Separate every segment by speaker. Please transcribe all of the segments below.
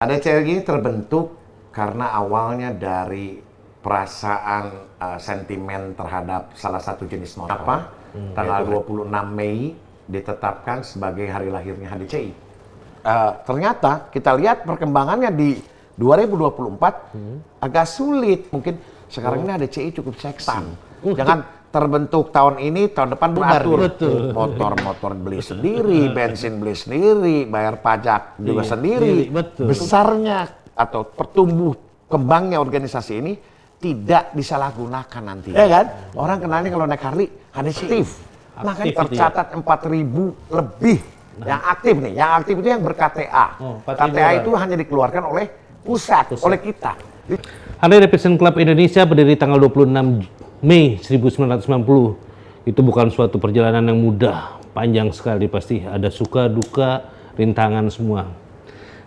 Speaker 1: HDCI terbentuk karena awalnya dari perasaan sentimen terhadap salah satu jenis motor. Tanggal 26 Mei ditetapkan sebagai hari lahirnya HDCI. Ternyata kita lihat perkembangannya di 2024 agak sulit. Mungkin sekarang ini HDCI cukup seksi. Jangan terbentuk tahun ini, tahun depan beratur. Motor-motor beli sendiri, bensin beli sendiri, bayar pajak juga sendiri. Besarnya atau pertumbuh kembangnya organisasi ini tidak disalahgunakan nanti. Ya kan? Orang kenalnya kalau naik Harley, HDCI. Makanya tercatat 4.000 lebih yang aktif nih. Yang aktif itu yang ber-KTA. KTA itu hanya dikeluarkan oleh pusat, oleh kita.
Speaker 2: Harley Davidson Club Indonesia berdiri tanggal 26 Mei 1990. Itu bukan suatu perjalanan yang mudah, panjang sekali pasti. Ada suka, duka, rintangan semua.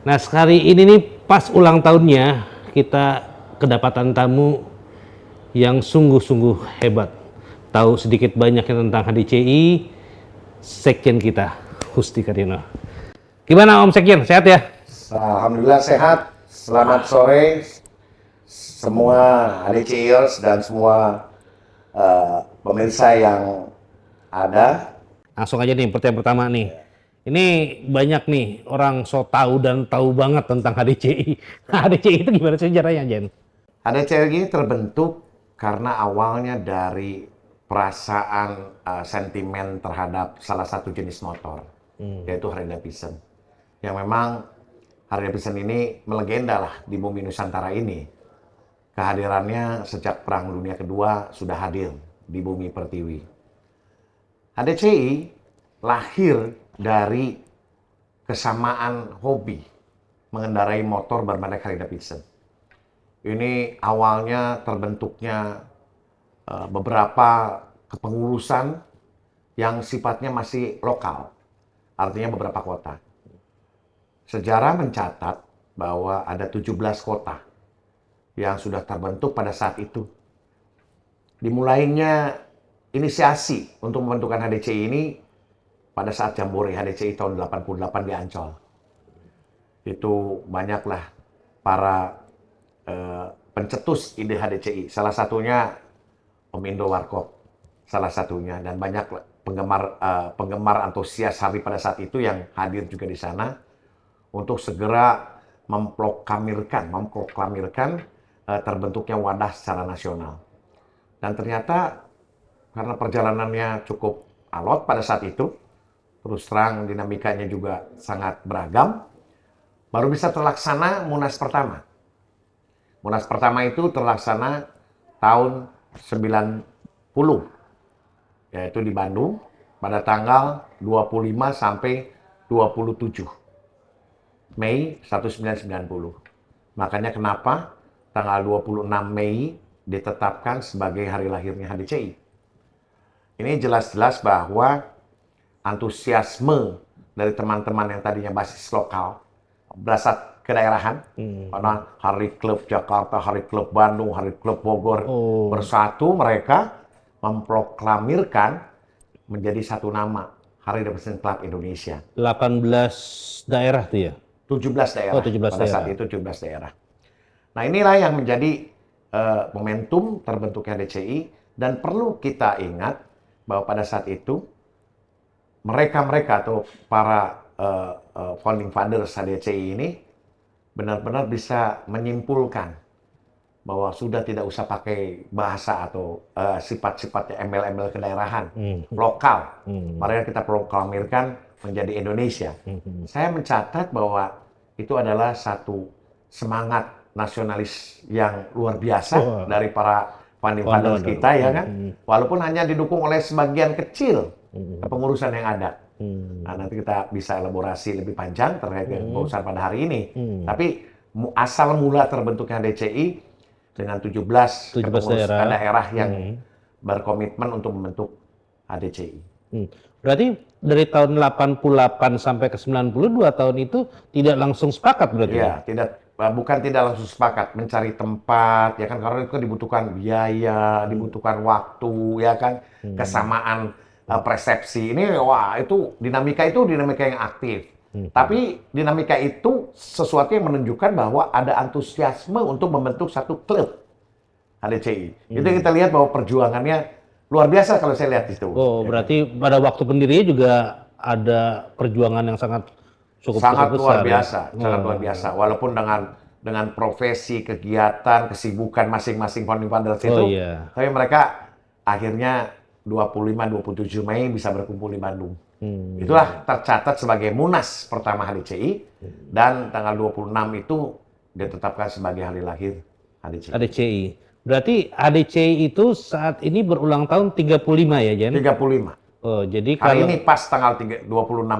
Speaker 2: Nah, sekali ini nih pas ulang tahunnya, kita kedapatan tamu yang sungguh-sungguh hebat. Tahu sedikit banyaknya tentang HDCI, Sekjen kita, Husti Karyono. Gimana Om Sekjen, sehat ya?
Speaker 1: Alhamdulillah sehat. Selamat sore semua HDCIers dan semua pemirsa yang ada.
Speaker 2: Langsung aja nih, pertanyaan pertama nih. Ini banyak nih orang so tahu dan tahu banget tentang HDCI. HDCI itu gimana sejarahnya, Jen?
Speaker 1: HDCI terbentuk karena awalnya dari perasaan sentimen terhadap salah satu jenis motor, yaitu Harley Davidson. Yang memang Harley Davidson ini melegenda lah di bumi Nusantara ini. Kehadirannya sejak Perang Dunia Kedua sudah hadir di bumi Pertiwi. HDCI lahir dari kesamaan hobi mengendarai motor bermerek Harley Davidson. Ini awalnya terbentuknya beberapa kepengurusan yang sifatnya masih lokal, artinya beberapa kota. Sejarah mencatat bahwa ada 17 kota yang sudah terbentuk pada saat itu. Dimulainya inisiasi untuk membentukkan HDCI ini pada saat Jambore HDCI tahun 88 di Ancol. Itu banyaklah para pencetus ide HDCI. Salah satunya Om Indo Warkop, salah satunya, dan banyak penggemar antusias Harley pada saat itu yang hadir juga di sana untuk segera memproklamirkan terbentuknya wadah secara nasional. Dan ternyata karena perjalanannya cukup alot pada saat itu, terus terang dinamikanya juga sangat beragam, baru bisa terlaksana Munas pertama. Munas pertama itu terlaksana tahun 90, yaitu di Bandung pada tanggal 25 sampai 27 Mei 1990. Makanya kenapa tanggal 26 Mei ditetapkan sebagai hari lahirnya HDCI. Ini jelas-jelas bahwa antusiasme dari teman-teman yang tadinya basis lokal berasal kedaerahan, karena Harley Club Jakarta, Harley Club Bandung, Harley Club Bogor bersatu, mereka memproklamirkan menjadi satu nama, Harley Davidson Club Indonesia.
Speaker 2: 18 daerah tuh ya?
Speaker 1: 17 daerah.
Speaker 2: Oh, 17
Speaker 1: pada saat itu 17 daerah. Nah, inilah yang menjadi momentum terbentuknya HDCI, dan perlu kita ingat bahwa pada saat itu mereka atau para founding fathers HDCI ini benar-benar bisa menyimpulkan bahwa sudah tidak usah pakai bahasa atau sifat-sifatnya embel-embel kedaerahan lokal. Mari kita proklamirkan menjadi Indonesia. Saya mencatat bahwa itu adalah satu semangat nasionalis yang luar biasa dari para founding fathers kita, ya kan? Walaupun hanya didukung oleh sebagian kecil kepengurusan yang ada. Nah, nanti kita bisa elaborasi lebih panjang terkait kepengurusan pada hari ini. Tapi asal mula terbentuknya DCI dengan 17 daerah yang berkomitmen untuk membentuk HDCI.
Speaker 2: Berarti dari tahun 88 sampai ke 92 tahun itu tidak langsung sepakat berarti?
Speaker 1: Ya, bukan tidak langsung sepakat, mencari tempat, ya kan, karena itu dibutuhkan biaya, dibutuhkan waktu, ya kan, kesamaan persepsi. Ini, wah, itu dinamika yang aktif. Tapi dinamika itu sesuatu yang menunjukkan bahwa ada antusiasme untuk membentuk satu klub HDCI. Itu kita lihat bahwa perjuangannya luar biasa kalau saya lihat itu.
Speaker 2: Oh, berarti pada waktu pendirinya juga ada perjuangan yang cukup
Speaker 1: Sangat luar
Speaker 2: besar ya?
Speaker 1: biasa, sangat luar biasa. Walaupun dengan profesi, kegiatan, kesibukan masing-masing founding fathers
Speaker 2: Oh,
Speaker 1: itu,
Speaker 2: iya.
Speaker 1: tapi mereka akhirnya 25-27 Mei bisa berkumpul di Bandung. Itulah tercatat sebagai Munas pertama HDCI, dan tanggal 26 itu ditetapkan sebagai hari lahir HDCI.
Speaker 2: HDCI. Berarti HDCI itu saat ini berulang tahun 35 ya, Jen?
Speaker 1: 35.
Speaker 2: Oh, jadi
Speaker 1: Hari
Speaker 2: kalau
Speaker 1: ini pas tanggal 26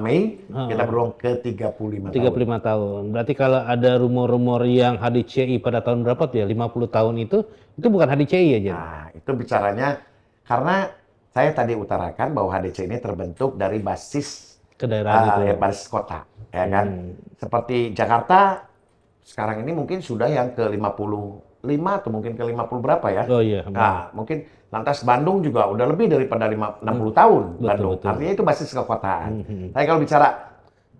Speaker 1: Mei, kita berulang ke 35 tahun.
Speaker 2: 35 tahun. Berarti kalau ada rumor-rumor yang HDCI pada tahun berapa tuh ya? 50 tahun itu bukan HDCI ya, Jen?
Speaker 1: Nah, itu bicaranya karena saya tadi utarakan bahwa HDC ini terbentuk dari basis
Speaker 2: Kedaerahan itu.
Speaker 1: basis kota, ya kan? Seperti Jakarta sekarang ini mungkin sudah yang ke 55 atau mungkin ke 50 berapa ya?
Speaker 2: Oh iya.
Speaker 1: Nah, mungkin lantas Bandung juga udah lebih daripada 60 tahun Bandung.
Speaker 2: betul.
Speaker 1: Artinya itu basis kekotaan. Tapi kalau bicara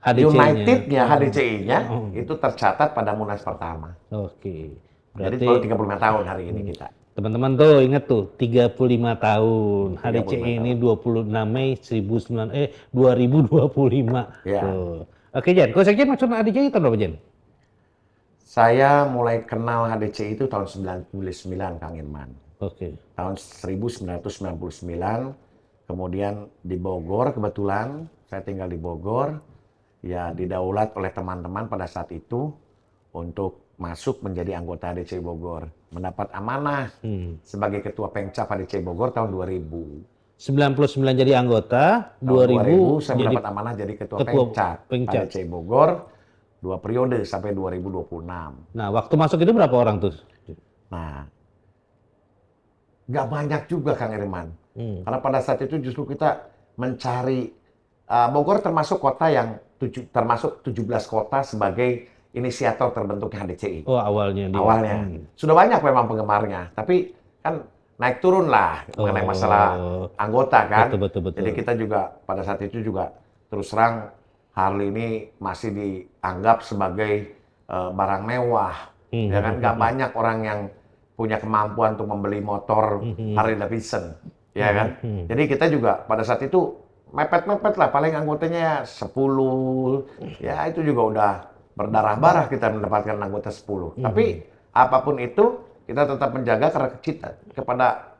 Speaker 2: HDCI-nya.
Speaker 1: United-nya, HDCI-nya itu tercatat pada Munas pertama.
Speaker 2: Oke.
Speaker 1: Jadi
Speaker 2: Berarti
Speaker 1: baru 35 tahun hari ini kita.
Speaker 2: teman-teman tuh ingat tuh 35 tahun.
Speaker 1: 35
Speaker 2: HDCI ini 26 Mei 2025.
Speaker 1: Ya.
Speaker 2: Tuh. Oke, Jen. Kalau Jen maksud HDCI tahun berapa, Jen?
Speaker 1: Saya mulai kenal HDCI itu tahun 99, Kang Irman.
Speaker 2: Oke.
Speaker 1: Tahun 1999, kemudian di Bogor kebetulan, saya tinggal di Bogor, ya didaulat oleh teman-teman pada saat itu untuk masuk menjadi anggota HDCI Bogor. Mendapat amanah sebagai ketua Pengcap HDCI Bogor tahun 2000.
Speaker 2: 99 jadi anggota,
Speaker 1: Tahun 2000 saya
Speaker 2: jadi
Speaker 1: mendapat amanah jadi ketua
Speaker 2: Pengcap.
Speaker 1: HDCI Bogor 2 periode sampai 2026.
Speaker 2: Nah, waktu masuk itu berapa orang tuh?
Speaker 1: Nah, nggak banyak juga Kang Irman. Karena pada saat itu justru kita mencari, Bogor termasuk kota yang termasuk 17 kota sebagai inisiator terbentuknya HDCI.
Speaker 2: Oh, awalnya dia.
Speaker 1: Awalnya. Sudah banyak memang penggemarnya, tapi kan naik turun lah mengenai masalah anggota kan.
Speaker 2: Betul.
Speaker 1: Jadi kita juga pada saat itu juga terus terang Harley ini masih dianggap sebagai barang mewah. Ya kan, nggak banyak orang yang punya kemampuan untuk membeli motor Harley Davidson. Ya kan? Jadi kita juga pada saat itu mepet-mepet lah, paling anggotanya 10. Ya itu juga udah berdarah-darah kita mendapatkan anggota 10. Tapi apapun itu, kita tetap menjaga karena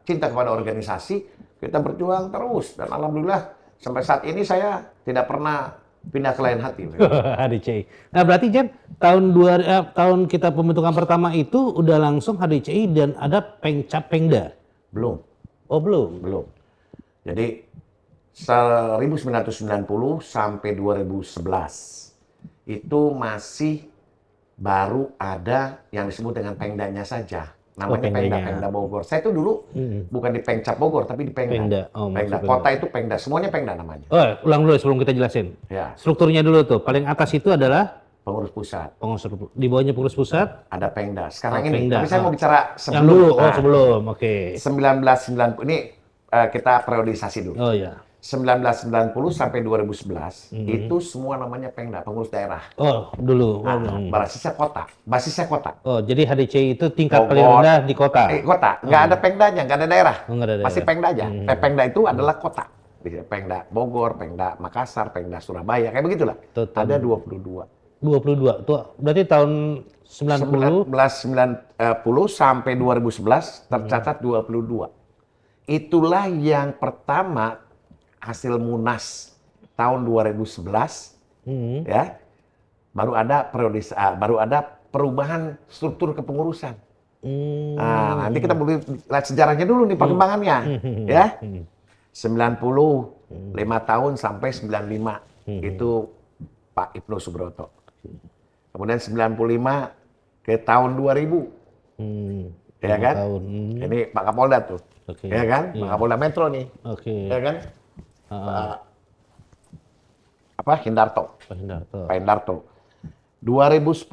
Speaker 1: cinta kepada organisasi, kita berjuang terus. Dan alhamdulillah sampai saat ini saya tidak pernah pindah ke lain hati.
Speaker 2: HDCI. Nah, berarti Jen, tahun kita pembentukan pertama itu udah langsung HDCI dan ada Pengcap Pengda?
Speaker 1: Belum.
Speaker 2: Oh, belum?
Speaker 1: Belum. Jadi 1990 sampai 2011 itu masih baru ada yang disebut dengan Pengdanya saja. Namanya Pengda Bogor. Saya itu dulu bukan di Pengcap Bogor, tapi di Pengda. Pengda. Kota itu Pengda. Semuanya Pengda namanya.
Speaker 2: Oh, ulang dulu sebelum kita jelasin.
Speaker 1: Ya.
Speaker 2: Strukturnya dulu tuh. Paling atas itu adalah
Speaker 1: Pengurus pusat.
Speaker 2: Di bawahnya pengurus pusat.
Speaker 1: Ada Pengda. Sekarang ini.
Speaker 2: Pengda.
Speaker 1: Tapi saya mau bicara sebelum.
Speaker 2: Yang dulu. Oh, sebelum. Oke.
Speaker 1: 1990. Ini kita periodisasi dulu.
Speaker 2: Oh, ya.
Speaker 1: 1990 sampai 2011 itu semua namanya Pengda, pengurus daerah.
Speaker 2: Oh, dulu.
Speaker 1: Basisnya kota.
Speaker 2: Oh, jadi HDCI itu tingkat paling rendah di kota.
Speaker 1: Kota, nggak ada Pengdanya, nggak ada daerah.
Speaker 2: Nggak ada daerah.
Speaker 1: Masih Pengda aja. Pengda itu adalah kota. Pengda Bogor, Pengda Makassar, Pengda Surabaya, kayak begitulah. Ada 22.
Speaker 2: 22. Tuh, berarti tahun
Speaker 1: 1990 sampai 2011 tercatat 22. Itulah yang pertama hasil Munas tahun 2011, ya, baru ada perubahan struktur kepengurusan. Nah, nanti kita boleh lihat sejarahnya dulu nih perkembangannya, ya. 90, 5 tahun sampai 95 itu Pak Ibnu Subroto. Kemudian 95 ke tahun 2000, ya kan? Ini Pak Kapolda tuh, ya kan? Pak Kapolda Metro nih, ya kan? Pak Hindarto. Pak Hindarto. 2010,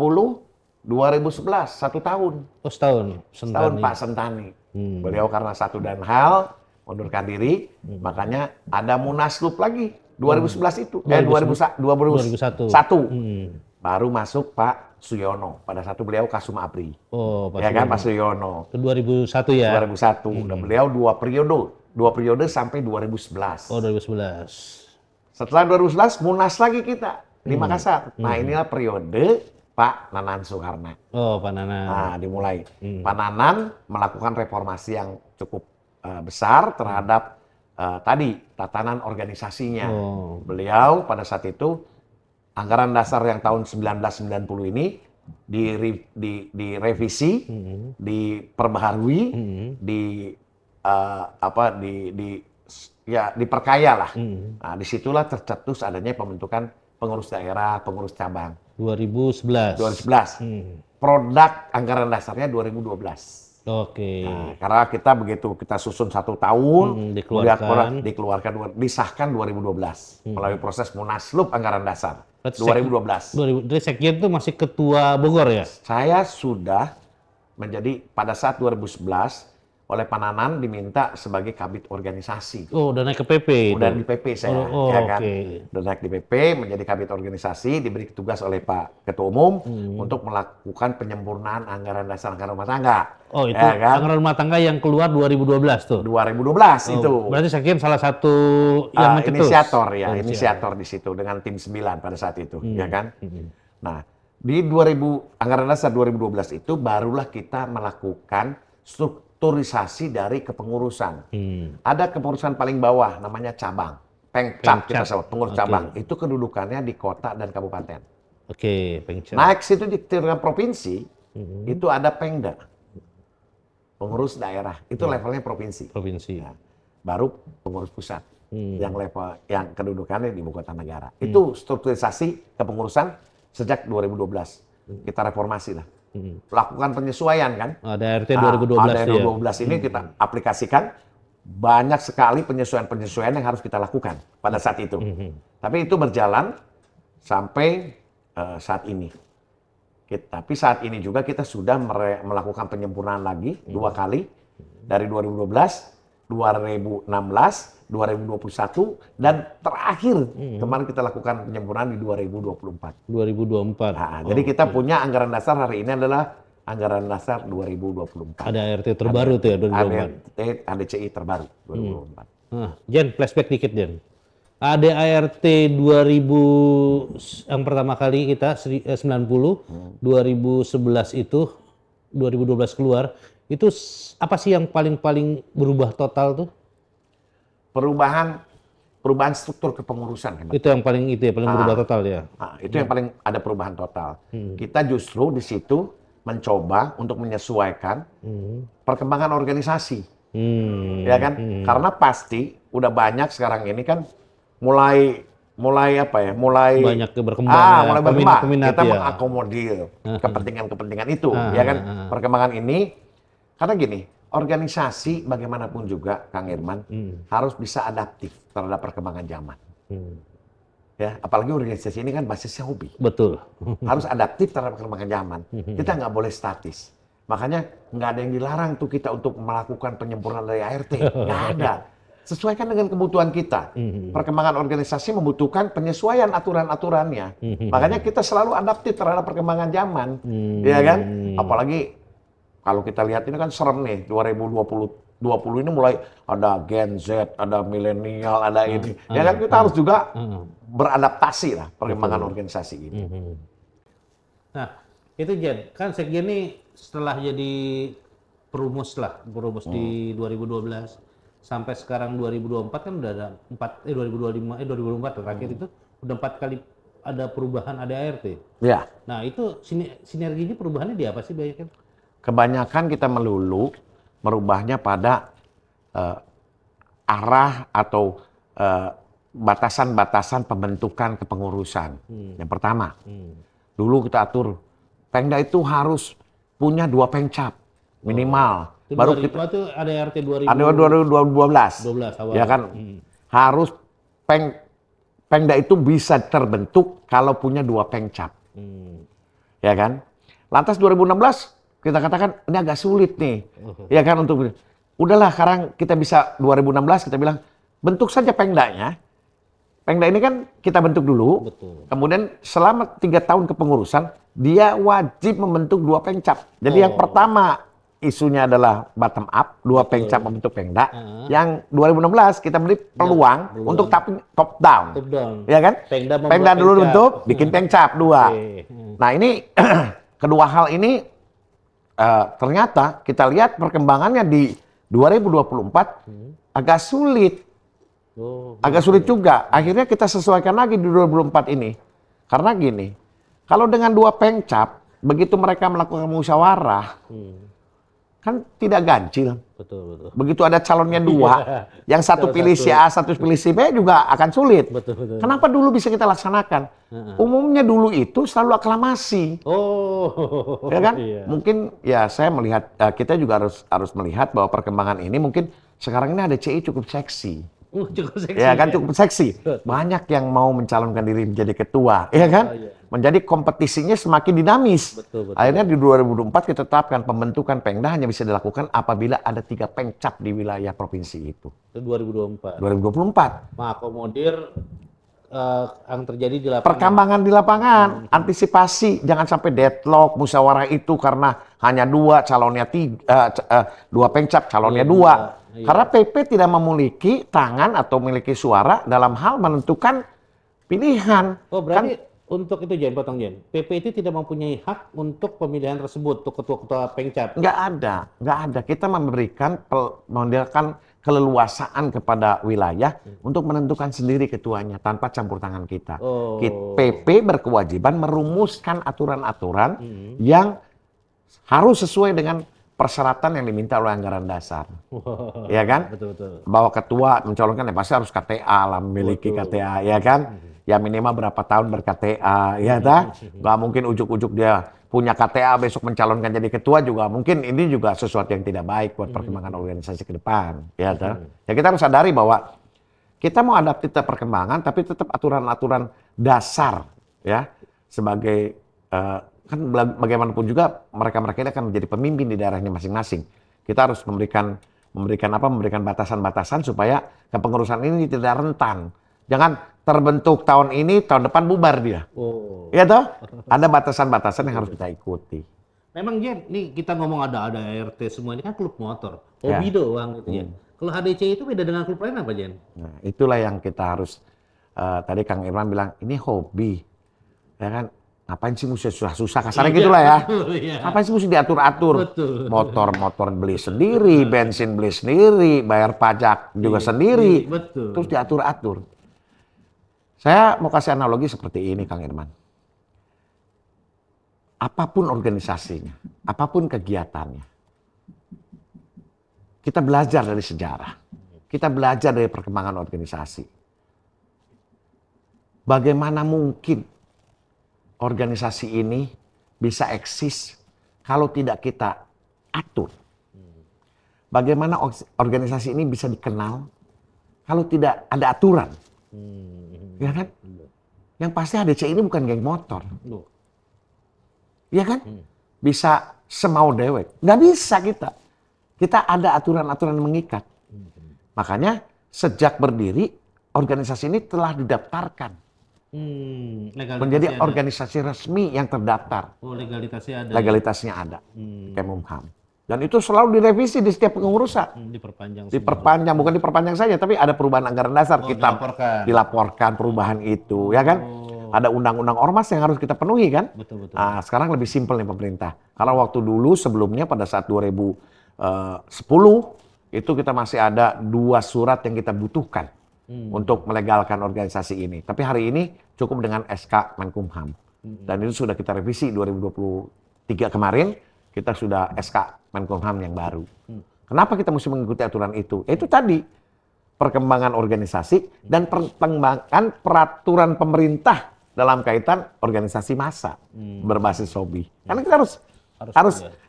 Speaker 1: 2011, 1 tahun.
Speaker 2: Oh, setahun.
Speaker 1: Setahun Pak Sentani. Beliau karena satu dan hal mundurkan diri, makanya ada Munaslup lagi 2011 itu.
Speaker 2: 2001.
Speaker 1: 2001. Baru masuk Pak Suyono. Pada saat itu beliau Kasum Abri.
Speaker 2: Oh, Pak
Speaker 1: Ya kan,
Speaker 2: Suyono.
Speaker 1: Pak Suyono.
Speaker 2: Itu 2001 ya?
Speaker 1: 2001. Dan beliau 2 periode. 2 periode sampai 2011.
Speaker 2: Oh, 2011.
Speaker 1: Setelah 2011, Munas lagi kita di Makassar. Nah, inilah periode Pak Nanan Soekarno.
Speaker 2: Oh, Pak Nana.
Speaker 1: Nah, dimulai. Pak Nanan melakukan reformasi yang cukup besar terhadap tadi tatanan organisasinya.
Speaker 2: Oh.
Speaker 1: Beliau pada saat itu anggaran dasar yang tahun 1990 ini direvisi, diperbaharui, diperkaya lah. Nah, disitulah tercetus adanya pembentukan pengurus daerah, pengurus cabang.
Speaker 2: 2011.
Speaker 1: 2011. Produk anggaran dasarnya 2012.
Speaker 2: Oke.
Speaker 1: Nah, karena kita begitu kita susun 1 tahun,
Speaker 2: dikeluarkan.
Speaker 1: disahkan 2012 melalui proses Munaslup anggaran dasar
Speaker 2: Berarti
Speaker 1: 2012.
Speaker 2: Jadi Sekjen itu masih ketua Bogor ya?
Speaker 1: Saya sudah menjadi pada saat 2011 oleh Pak Nanan diminta sebagai kabid organisasi.
Speaker 2: Oh, udah naik ke PP.
Speaker 1: Udah di PP saya,
Speaker 2: Oh,
Speaker 1: ya kan?
Speaker 2: oke.
Speaker 1: Udah naik di PP, menjadi kabid organisasi, diberi tugas oleh Pak Ketua Umum untuk melakukan penyempurnaan anggaran dasar anggaran rumah tangga.
Speaker 2: Oh, itu
Speaker 1: ya kan?
Speaker 2: anggaran rumah tangga yang keluar 2012 tuh.
Speaker 1: 2012 itu.
Speaker 2: Berarti Sekjen salah satu yang mencetus.
Speaker 1: Inisiator di situ dengan tim 9 pada saat itu, ya kan? Nah, di anggaran dasar 2012 itu barulah kita melakukan strukturisasi dari kepengurusan. Ada kepengurusan paling bawah namanya cabang. Pengcap kita sebut, pengurus cabang. Itu kedudukannya di kota dan kabupaten.
Speaker 2: Oke, Pengcap.
Speaker 1: Naik situ di tingkat provinsi, itu ada Pengda. Pengurus daerah. Itu levelnya provinsi.
Speaker 2: Provinsi.
Speaker 1: Ya. Baru pengurus pusat. Yang kedudukannya di ibu kota negara. Itu strukturisasi kepengurusan sejak 2012. Kita reformasi lah. Lakukan penyesuaian kan.
Speaker 2: Ada RT 2012
Speaker 1: ada 2012 ini kita aplikasikan. Banyak sekali penyesuaian-penyesuaian yang harus kita lakukan pada saat itu. Tapi itu berjalan sampai saat ini. Tapi saat ini juga kita sudah melakukan penyempurnaan lagi 2 kali. Dari 2012, 2016, 2021, dan terakhir kemarin kita lakukan penyempurnaan di 2024.
Speaker 2: 2024.
Speaker 1: Nah, jadi kita punya anggaran dasar hari ini adalah anggaran dasar 2024.
Speaker 2: Ada ART terbaru tuh ya 2024.
Speaker 1: ADCI terbaru 2024.
Speaker 2: Nah, Jen, flashback dikit Jen. Ada ART 2000 yang pertama kali kita 90, 2011 itu 2012 keluar. Itu apa sih yang paling berubah total tuh? Perubahan
Speaker 1: struktur kepengurusan.
Speaker 2: Itu yang paling berubah total ya.
Speaker 1: Nah, itu yang paling ada perubahan total. Kita justru di situ mencoba untuk menyesuaikan perkembangan organisasi, ya kan? Karena pasti udah banyak sekarang ini kan mulai
Speaker 2: banyak berkembang.
Speaker 1: Mulai berkembang. Kita
Speaker 2: ya.
Speaker 1: mengakomodir kepentingan-kepentingan itu, ya kan? Perkembangan ini karena gini, organisasi bagaimanapun juga, Kang Irman, harus bisa adaptif terhadap perkembangan zaman. Ya, apalagi organisasi ini kan basisnya hobi.
Speaker 2: Betul.
Speaker 1: Harus adaptif terhadap perkembangan zaman. Kita nggak boleh statis. Makanya nggak ada yang dilarang tuh kita untuk melakukan penyempurnaan dari ART. Nggak ada. Sesuaikan dengan kebutuhan kita. Perkembangan organisasi membutuhkan penyesuaian aturan-aturannya. Makanya kita selalu adaptif terhadap perkembangan zaman. Ya kan? Apalagi kalau kita lihat ini kan serem nih, 2020 ini mulai ada Gen Z, ada milenial, ada ini. Ya kan kita harus juga beradaptasi lah perkembangan organisasi ini.
Speaker 2: Nah, itu Jen, kan Sekjen ini setelah jadi perumus di 2012 sampai sekarang 2024 kan udah ada 2024 terakhir itu udah 4 kali ada perubahan ada ART.
Speaker 1: Ya.
Speaker 2: Nah, itu sinerginya perubahannya di apa sih banyak kan?
Speaker 1: Kebanyakan kita melulu merubahnya pada arah atau batasan-batasan pembentukan kepengurusan. Yang pertama, dulu kita atur Pengda itu harus punya 2 pengcap minimal.
Speaker 2: Itu
Speaker 1: Baru
Speaker 2: itu ada RT 2012.
Speaker 1: Ada 2012.
Speaker 2: Awal.
Speaker 1: Ya kan, harus Pengda itu bisa terbentuk kalau punya 2 pengcap. Ya kan? Lantas 2016 kita katakan ini agak sulit nih, ya kan untuk udahlah sekarang kita bisa 2016 kita bilang bentuk saja Pengdanya Pengda ini kan kita bentuk dulu,
Speaker 2: Betul.
Speaker 1: kemudian selama 3 tahun kepengurusan, dia wajib membentuk 2 pengcap. Jadi yang pertama isunya adalah bottom up, 2 pengcap membentuk Pengda. Yang 2016 kita beri peluang untuk top down.
Speaker 2: Top down.
Speaker 1: Ya kan?
Speaker 2: Pengda membuat
Speaker 1: Pengda dulu
Speaker 2: pengcap.
Speaker 1: bentuk, bikin pengcap 2.
Speaker 2: Oke.
Speaker 1: Nah ini kedua hal ini ternyata kita lihat perkembangannya di 2024 agak sulit.
Speaker 2: Oh,
Speaker 1: Agak sulit juga. Akhirnya kita sesuaikan lagi di 2024 ini. Karena gini, kalau dengan 2 pengcap, begitu mereka melakukan musyawarah, kan tidak ganjil.
Speaker 2: betul.
Speaker 1: Begitu ada calonnya 2, yang satu pilih si A, satu pilih si B juga akan sulit.
Speaker 2: Betul.
Speaker 1: Kenapa dulu bisa kita laksanakan? Umumnya dulu itu selalu aklamasi.
Speaker 2: Oh,
Speaker 1: Ya kan?
Speaker 2: iya.
Speaker 1: Mungkin ya saya melihat, kita juga harus melihat bahwa perkembangan ini mungkin sekarang ini ada CI cukup seksi.
Speaker 2: Cukup seksi.
Speaker 1: Ya kan cukup seksi. Banyak yang mau mencalonkan diri menjadi ketua, ya kan?
Speaker 2: iya.
Speaker 1: Menjadi kompetisinya semakin dinamis.
Speaker 2: Betul.
Speaker 1: Akhirnya di 2024 kita tetapkan pembentukan Pengda hanya bisa dilakukan apabila ada 3 pengcap di wilayah provinsi itu.
Speaker 2: Itu 2024.
Speaker 1: 2024.
Speaker 2: Mengakomodir yang terjadi di lapangan.
Speaker 1: Perkembangan di lapangan, antisipasi, jangan sampai deadlock, musyawarah itu karena hanya 2 calonnya 2 pengcap calonnya 2.
Speaker 2: Iya.
Speaker 1: Karena PP tidak memiliki tangan atau memiliki suara dalam hal menentukan pilihan.
Speaker 2: Oh, berarti untuk itu Jen, potong Jen. PP itu tidak mempunyai hak untuk pemilihan tersebut untuk ketua-ketua pengcap.
Speaker 1: Nggak ada. Kita memberikan keleluasaan kepada wilayah untuk menentukan sendiri ketuanya tanpa campur tangan kita.
Speaker 2: Oh.
Speaker 1: PP berkewajiban merumuskan aturan-aturan yang harus sesuai dengan persyaratan yang diminta oleh anggaran dasar.
Speaker 2: Wow.
Speaker 1: Ya kan?
Speaker 2: Betul.
Speaker 1: Bahwa ketua mencalonkan ya pasti harus KTA lah, memiliki KTA, ya kan? Ya minimal berapa tahun ber-KTA, ya tak? Nggak mungkin ujuk-ujuk dia punya KTA besok mencalonkan jadi ketua juga. Mungkin ini juga sesuatu yang tidak baik buat perkembangan organisasi ke depan, ya tak? Ya kita harus sadari bahwa kita mau adaptif perkembangan, tapi tetap aturan-aturan dasar, ya, sebagai kan bagaimanapun juga mereka-mereka ini akan menjadi pemimpin di daerahnya masing-masing. Kita harus memberikan batasan-batasan supaya kepengurusan ini tidak rentan. Jangan terbentuk tahun ini, tahun depan bubar dia.
Speaker 2: Oh.
Speaker 1: Ya toh? Ada batasan-batasan yang harus kita ikuti.
Speaker 2: Memang Jen, nih kita ngomong ada ART semua ini kan klub motor,
Speaker 1: Ya.
Speaker 2: hobi doang gitu Jen. Kalau HDC itu beda dengan klub lain apa Jen?
Speaker 1: Nah, itulah yang kita harus tadi Kang Irwan bilang ini hobi. Ya kan? Ngapain sih mesti susah-susah kasarnya gitulah ya.
Speaker 2: Iya.
Speaker 1: Ngapain sih mesti diatur-atur?
Speaker 2: Betul.
Speaker 1: Motor beli sendiri, bensin beli sendiri, bayar pajak juga sendiri.
Speaker 2: Betul.
Speaker 1: Terus diatur-atur. Saya mau kasih analogi seperti ini Kang Irman. Apapun organisasinya, apapun kegiatannya, kita belajar dari sejarah. Kita belajar dari perkembangan organisasi. Bagaimana mungkin organisasi ini bisa eksis kalau tidak kita atur? Bagaimana organisasi ini bisa dikenal kalau tidak ada aturan? Ya kan? Yang pasti HDC ini bukan geng motor. Ya kan? Bisa semau dewek. Nggak bisa kita. Kita ada aturan-aturan yang mengikat. Makanya sejak berdiri, organisasi ini telah didaftarkan. Menjadi organisasi resmi yang terdaftar.
Speaker 2: Oh, legalitasnya ada.
Speaker 1: Legalitasnya ada. Kemenkumham. Dan itu selalu direvisi di setiap pengurusan. Diperpanjang, bukan diperpanjang saja, tapi ada perubahan anggaran dasar. Kita dilaporkan perubahan itu, ya kan? Ada undang-undang ormas yang harus kita penuhi, kan?
Speaker 2: Betul.
Speaker 1: Nah, sekarang lebih simpel nih pemerintah. Karena waktu dulu sebelumnya pada saat 2010 itu kita masih ada 2 surat yang kita butuhkan untuk melegalkan organisasi ini. Tapi hari ini cukup dengan SK Menkumham. Dan itu sudah kita revisi 2023 kemarin, kita sudah SK Menkumham yang baru. Kenapa kita mesti mengikuti aturan itu? Itu tadi, perkembangan organisasi dan perkembangan peraturan pemerintah dalam kaitan organisasi massa berbasis hobi. Karena kita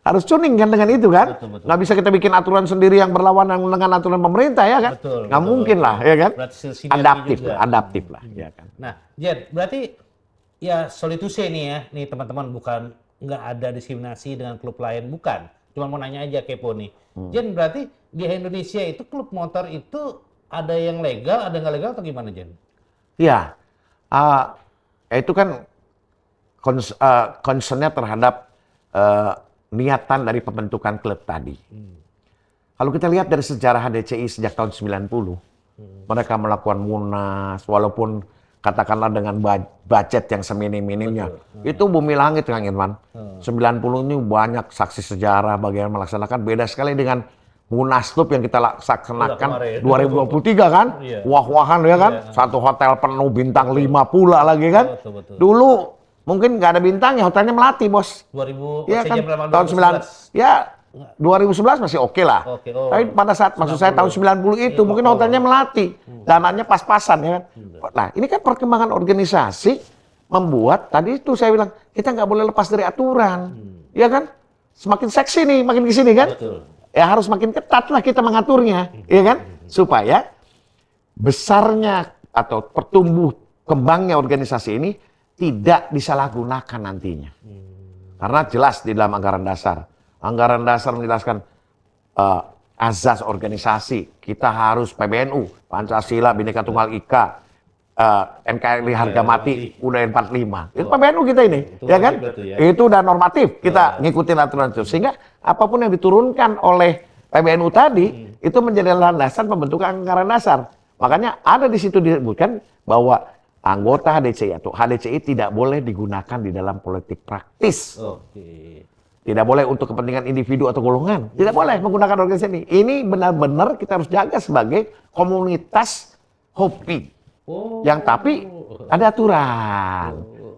Speaker 1: harus tuning kan dengan itu kan.
Speaker 2: Betul.
Speaker 1: Nggak bisa kita bikin aturan sendiri yang berlawanan dengan aturan pemerintah ya kan. Nggak mungkin lah ya kan. Adaptif lah ya kan.
Speaker 2: Nah Jen, berarti ya sorry to say nih ya, nih teman-teman, bukan nggak ada diskriminasi dengan klub lain, bukan. Cuma mau nanya aja, kepo nih. Jen, berarti di Indonesia itu klub motor itu ada yang legal, ada nggak legal atau gimana Jen?
Speaker 1: Ya, itu kan concernnya terhadap niatan dari pembentukan klub tadi. Kalau kita lihat dari sejarah HDCI sejak tahun 90, mereka melakukan munas, walaupun katakanlah dengan budget yang seminim-minimnya. Itu bumi langit, Kang Irman. 90 ini banyak saksi sejarah bagaimana melaksanakan. Beda sekali dengan Munaslup yang kita laksanakan 2023 kan. Wah-wahan ya kan. Satu hotel penuh bintang 5 pula lagi kan. Dulu mungkin nggak ada bintangnya, hotelnya Melati, Bos.
Speaker 2: 2000,
Speaker 1: ya kan, tahun 9, ya 2011 masih oke lah. Tapi pada saat, maksud saya tahun 90 itu, mungkin hotelnya Melati. Dananya pas-pasan, ya kan. Nah, ini kan perkembangan organisasi membuat, tadi itu saya bilang, kita nggak boleh lepas dari aturan. Ya kan? Semakin seksi nih, makin ke sini kan. Ya harus makin ketat lah kita mengaturnya. Ya kan? Supaya besarnya atau pertumbuh kembangnya organisasi ini tidak disalahgunakan nantinya. Karena jelas di dalam anggaran dasar. Anggaran dasar menjelaskan azas organisasi. Kita harus PBNU, Pancasila, Bhinneka Tunggal Ika, NKRI harga mati, UUD 45. Itu PBNU kita ini, ya kan? Itu udah normatif, kita ngikutin aturan itu. Sehingga apapun yang diturunkan oleh PBNU tadi, itu menjadi landasan pembentukan anggaran dasar. Makanya ada di situ disebutkan bahwa anggota HDCI atau HDCI tidak boleh digunakan di dalam politik praktis. Tidak boleh untuk kepentingan individu atau golongan. Tidak boleh menggunakan organisasi ini. Ini benar-benar kita harus jaga sebagai komunitas hobi. Yang tapi ada aturan.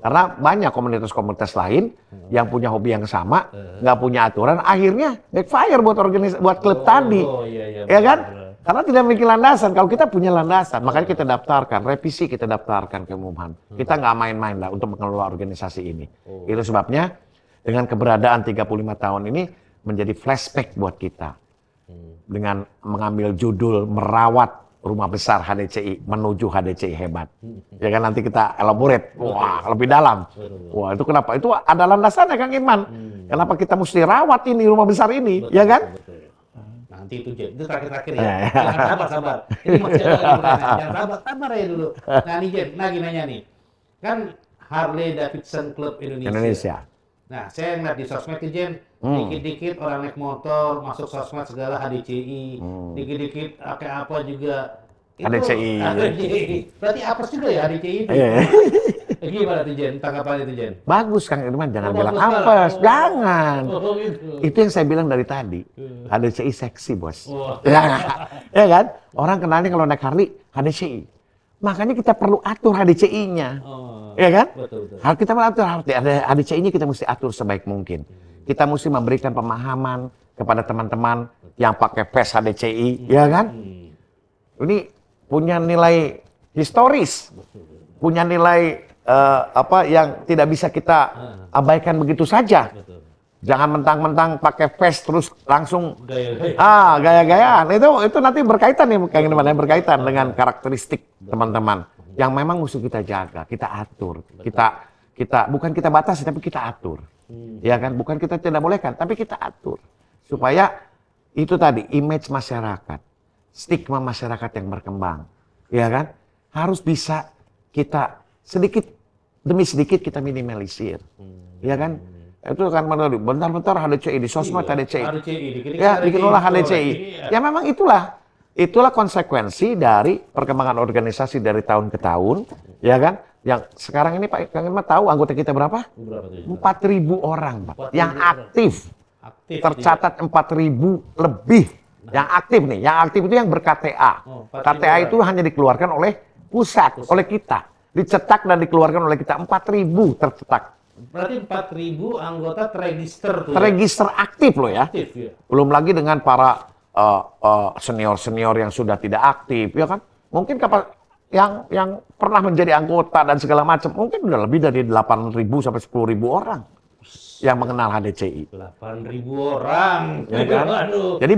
Speaker 1: Karena banyak komunitas-komunitas lain yang punya hobi yang sama, nggak punya aturan, akhirnya backfire buat klub tadi. Ya kan? Karena tidak memiliki landasan. Kalau kita punya landasan, makanya kita daftarkan, revisi kita daftarkan ke Umumhan. Kita nggak main-main lah untuk mengelola organisasi ini. Itu sebabnya dengan keberadaan 35 tahun ini menjadi flashback buat kita. Dengan mengambil judul merawat rumah besar HDCI menuju HDCI hebat. Ya kan, nanti kita elaborate. Wah, lebih dalam. Wah, itu kenapa? Itu ada landasannya, Kang Irman. Kenapa kita mesti rawat ini rumah besar ini, ya kan?
Speaker 2: Nanti itu terakhir-terakhir ya. Jangan sabar. Ini masih ada yang bertanya. Jangan sabar ya dulu. Nah nih Jen, lagi nanya nih. Kan Harley Davidson Club Indonesia. Nah, saya ngeliat di sosmed nih Jen, dikit-dikit orang naik motor, masuk sosmed segala HDCI, dikit-dikit kayak apa juga.
Speaker 1: HDCI.
Speaker 2: Berarti apes juga ya HDCI itu? Gimana tuh Jen, tanggapan itu Jen?
Speaker 1: Bagus Kang Irman, jangan bilang apes, jangan. Itu yang saya bilang dari tadi, HDCI seksi bos. Ya kan? Orang kenalnya kalau naik Harley, HDCI. Makanya kita perlu atur HDCI-nya. Ya kan? Betul. Kita mengatur HDCI-nya, kita mesti atur sebaik mungkin. Kita mesti memberikan pemahaman kepada teman-teman yang pakai PES HDCI, ya kan? Ini punya nilai historis, punya nilai yang tidak bisa kita abaikan begitu saja. Jangan mentang-mentang pakai vest terus langsung gaya-gayaan. Itu nanti berkaitan nih, berkaitan dengan karakteristik teman-teman yang memang mesti kita jaga, kita atur, kita bukan kita batasi tapi kita atur, ya kan? Bukan kita tidak bolehkan, tapi kita atur supaya itu tadi image masyarakat, stigma masyarakat yang berkembang, ya kan? Harus bisa kita sedikit demi sedikit kita minimalisir, ya kan? Itu kan bentar-bentar HDCI di sosmed HDCI. Ya, bikin olah HDCI. Ya memang itulah konsekuensi dari perkembangan organisasi dari tahun ke tahun, ya kan? Yang sekarang ini Pak Kang Irman tahu anggota kita berapa? 4.000 orang, Pak. Yang aktif. Tercatat 4.000 lebih yang aktif nih. Yang aktif itu yang ber-KTA. KTA itu hanya dikeluarkan oleh pusat, oleh kita. Dicetak dan dikeluarkan oleh kita 4.000 tercetak.
Speaker 2: Berarti 4.000 anggota terregister tuh.
Speaker 1: Terregister aktif loh ya.
Speaker 2: Aktif, ya.
Speaker 1: Belum lagi dengan para senior-senior yang sudah tidak aktif, ya kan? Mungkin yang pernah menjadi anggota dan segala macam, mungkin udah lebih dari 8.000 sampai 10.000 orang yang mengenal HDCI.
Speaker 2: 8.000 orang.
Speaker 1: Ya kan? Jadi